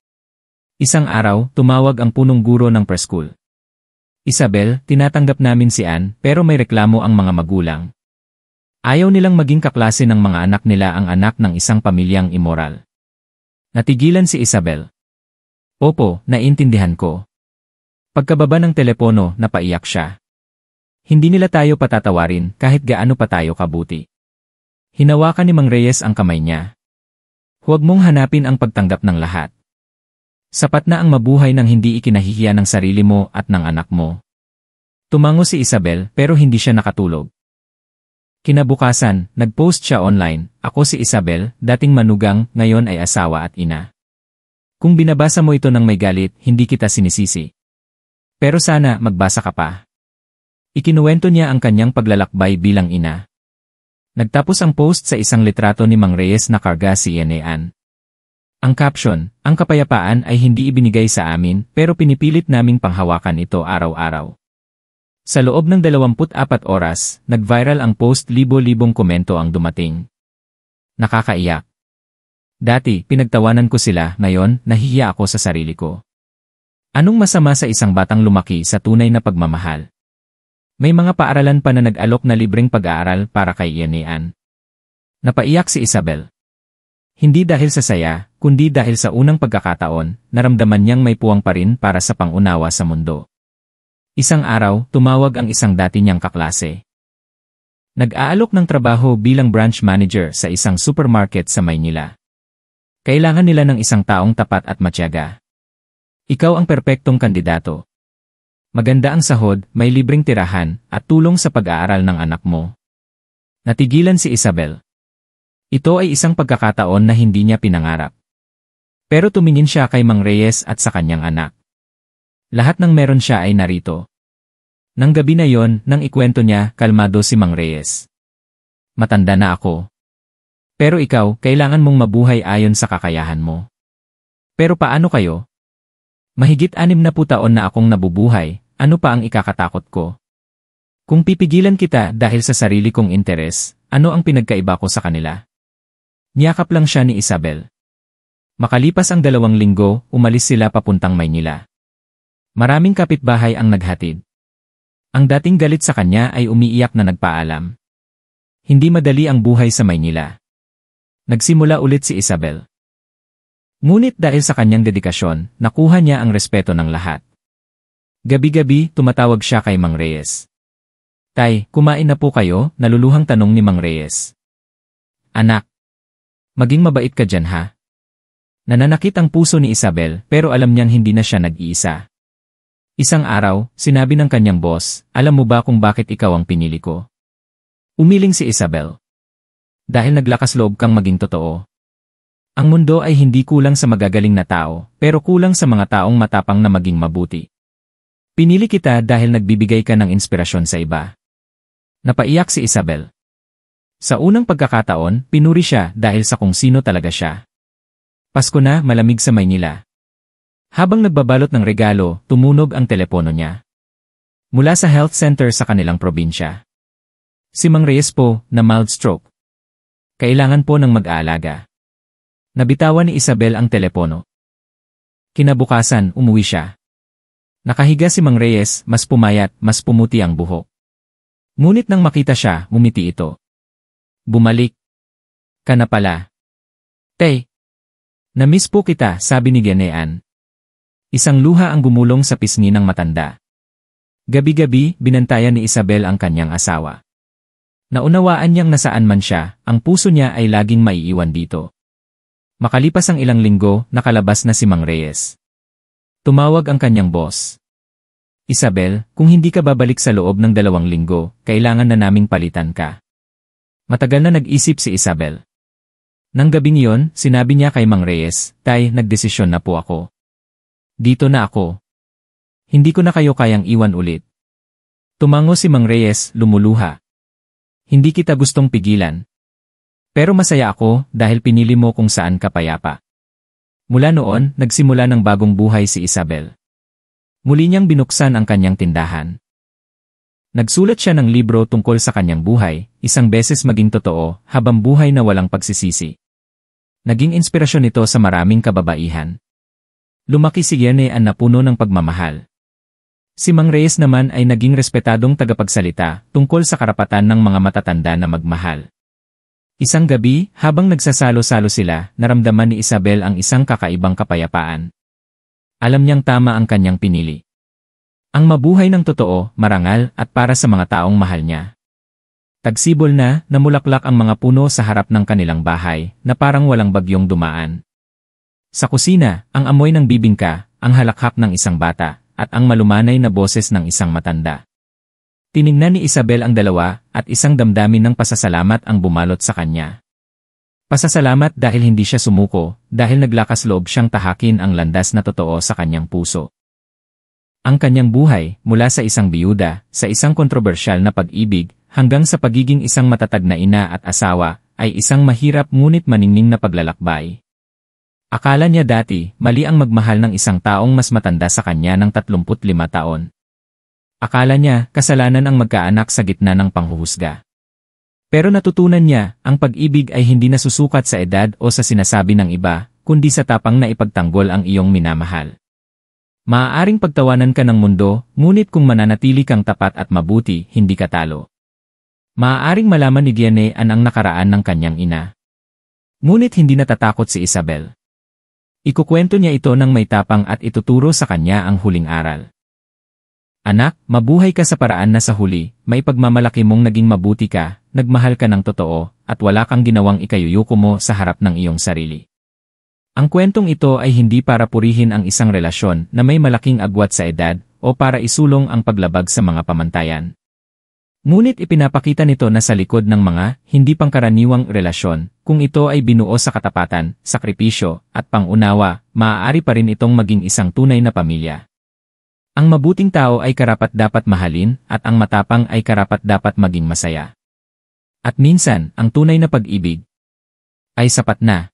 Isang araw, tumawag ang punong guro ng preschool. Isabel, tinatanggap namin si Ann, pero may reklamo ang mga magulang. Ayaw nilang maging kaklase ng mga anak nila ang anak ng isang pamilyang immoral. Natigilan si Isabel. Opo, naiintindihan ko. Pagkababa ng telepono, napaiyak siya. Hindi nila tayo patatawarin kahit gaano pa tayo kabuti. Hinawakan ni Mang Reyes ang kamay niya. Huwag mong hanapin ang pagtanggap ng lahat. Sapat na ang mabuhay ng hindi ikinahihiya ng sarili mo at ng anak mo. Tumango si Isabel pero hindi siya nakatulog. Kinabukasan, nag-post siya online, ako si Isabel, dating manugang, ngayon ay asawa at ina. Kung binabasa mo ito ng may galit, hindi kita sinisisi. Pero sana magbasa ka pa. Ikinuwento niya ang kanyang paglalakbay bilang ina. Nagtapos ang post sa isang litrato ni Mang Reyes na karga si Ianean. Ang caption, ang kapayapaan ay hindi ibinigay sa amin pero pinipilit naming panghawakan ito araw-araw. Sa loob ng 24 oras, nag-viral ang post, libo-libong komento ang dumating. Nakakaiyak. Dati, pinagtawanan ko sila, ngayon, nahihiya ako sa sarili ko. Anong masama sa isang batang lumaki sa tunay na pagmamahal? May mga paaralan pa na nag-alok na libreng pag-aaral para kay Ianean. Napaiyak si Isabel. Hindi dahil sa saya, kundi dahil sa unang pagkakataon, naramdaman niyang may puwang pa rin para sa pangunawa sa mundo. Isang araw, tumawag ang isang dati niyang kaklase. Nag-aalok ng trabaho bilang branch manager sa isang supermarket sa Maynila. Kailangan nila ng isang taong tapat at matiyaga. Ikaw ang perpektong kandidato. Maganda ang sahod, may libreng tirahan, at tulong sa pag-aaral ng anak mo. Natigilan si Isabel. Ito ay isang pagkakataon na hindi niya pinangarap. Pero tumingin siya kay Mang Reyes at sa kanyang anak. Lahat ng meron siya ay narito. Nang gabi na yon, nang ikwento niya, kalmado si Mang Reyes. Matanda na ako. Pero ikaw, kailangan mong mabuhay ayon sa kakayahan mo. Pero paano kayo? Mahigit 60 taon na akong nabubuhay, ano pa ang ikakatakot ko? Kung pipigilan kita dahil sa sarili kong interes, ano ang pinagkaiba ko sa kanila? Niyakap lang siya ni Isabel. Makalipas ang 2 linggo, umalis sila papuntang Maynila. Maraming kapitbahay ang naghatid. Ang dating galit sa kanya ay umiiyak na nagpaalam. Hindi madali ang buhay sa Maynila. Nagsimula ulit si Isabel. Ngunit dahil sa kanyang dedikasyon, nakuha niya ang respeto ng lahat. Gabi-gabi, tumatawag siya kay Mang Reyes. Tay, kumain na po kayo? Naluluhang tanong ni Mang Reyes. Anak, maging mabait ka dyan ha. Nananakit ang puso ni Isabel pero alam niyang hindi na siya nag-iisa. Isang araw, sinabi ng kanyang boss, alam mo ba kung bakit ikaw ang pinili ko? Umiling si Isabel. Dahil naglakas loob kang maging totoo. Ang mundo ay hindi kulang sa magagaling na tao, pero kulang sa mga taong matapang na maging mabuti. Pinili kita dahil nagbibigay ka ng inspirasyon sa iba. Napaiyak si Isabel. Sa unang pagkakataon, pinuri siya dahil sa kung sino talaga siya. Pasko na, malamig sa Maynila. Habang nagbabalot ng regalo, tumunog ang telepono niya. Mula sa health center sa kanilang probinsya. Si Mang Reyes po, na mild stroke. Kailangan po ng mag-aalaga. Nabitawan ni Isabel ang telepono. Kinabukasan, umuwi siya. Nakahiga si Mang Reyes, mas pumayat, mas pumuti ang buhok. Ngunit nang makita siya, ngumiti ito. Bumalik ka na pala. Tay, na-miss po kita, sabi ni Gianean. Isang luha ang gumulong sa pisngi ng matanda. Gabi-gabi, binantayan ni Isabel ang kanyang asawa. Naunawaan niyang nasaan man siya, ang puso niya ay laging maiiwan dito. Makalipas ang ilang linggo, nakalabas na si Mang Reyes. Tumawag ang kanyang boss. Isabel, kung hindi ka babalik sa loob ng 2 linggo, kailangan na naming palitan ka. Matagal na nag-isip si Isabel. Nang gabing iyon, sinabi niya kay Mang Reyes, Tay, nagdesisyon na po ako. Dito na ako. Hindi ko na kayo kayang iwan ulit. Tumango si Mang Reyes, lumuluha. Hindi kita gustong pigilan. Pero masaya ako dahil pinili mo kung saan ka payapa. Mula noon, nagsimula ng bagong buhay si Isabel. Muli niyang binuksan ang kanyang tindahan. Nagsulat siya ng libro tungkol sa kanyang buhay, isang beses maging totoo, habang buhay na walang pagsisisi. Naging inspirasyon ito sa maraming kababaihan. Lumaki si Gianean na puno ng pagmamahal. Si Mang Reyes naman ay naging respetadong tagapagsalita tungkol sa karapatan ng mga matatanda na magmahal. Isang gabi, habang nagsasalo-salo sila, naramdaman ni Isabel ang isang kakaibang kapayapaan. Alam niyang tama ang kanyang pinili. Ang mabuhay ng totoo, marangal, at para sa mga taong mahal niya. Tagsibol na, namulaklak ang mga puno sa harap ng kanilang bahay, na parang walang bagyong dumaan. Sa kusina, ang amoy ng bibingka, ang halakhak ng isang bata, at ang malumanay na boses ng isang matanda. Tiningnan ni Isabel ang dalawa, at isang damdamin ng pasasalamat ang bumalot sa kanya. Pasasalamat dahil hindi siya sumuko, dahil naglakas loob siyang tahakin ang landas na totoo sa kanyang puso. Ang kanyang buhay, mula sa isang biyuda, sa isang kontrobersyal na pag-ibig, hanggang sa pagiging isang matatag na ina at asawa, ay isang mahirap ngunit maningning na paglalakbay. Akala niya dati, mali ang magmahal ng isang taong mas matanda sa kanya ng 35 taon. Akala niya, kasalanan ang magkaanak sa gitna ng panghuhusga. Pero natutunan niya, ang pag-ibig ay hindi nasusukat sa edad o sa sinasabi ng iba, kundi sa tapang na ipagtanggol ang iyong minamahal. Maaaring pagtawanan ka ng mundo, ngunit kung mananatili kang tapat at mabuti, hindi ka talo. Maaaring malaman ni Gianean ang nakaraan ng kanyang ina. Ngunit hindi natatakot si Isabel. Ikukwento niya ito ng may tapang at ituturo sa kanya ang huling aral. Anak, mabuhay ka sa paraan na sa huli, may pagmamalaki mong naging mabuti ka, nagmahal ka ng totoo, at wala kang ginawang ikayuyuko mo sa harap ng iyong sarili. Ang kwentong ito ay hindi para purihin ang isang relasyon na may malaking agwat sa edad o para isulong ang paglabag sa mga pamantayan. Ngunit ipinapakita nito na sa likod ng mga hindi pangkaraniwang relasyon, kung ito ay binuo sa katapatan, sakripisyo, at pangunawa, maaari pa rin itong maging isang tunay na pamilya. Ang mabuting tao ay karapat-dapat mahalin at ang matapang ay karapat-dapat maging masaya. At minsan, ang tunay na pag-ibig ay sapat na.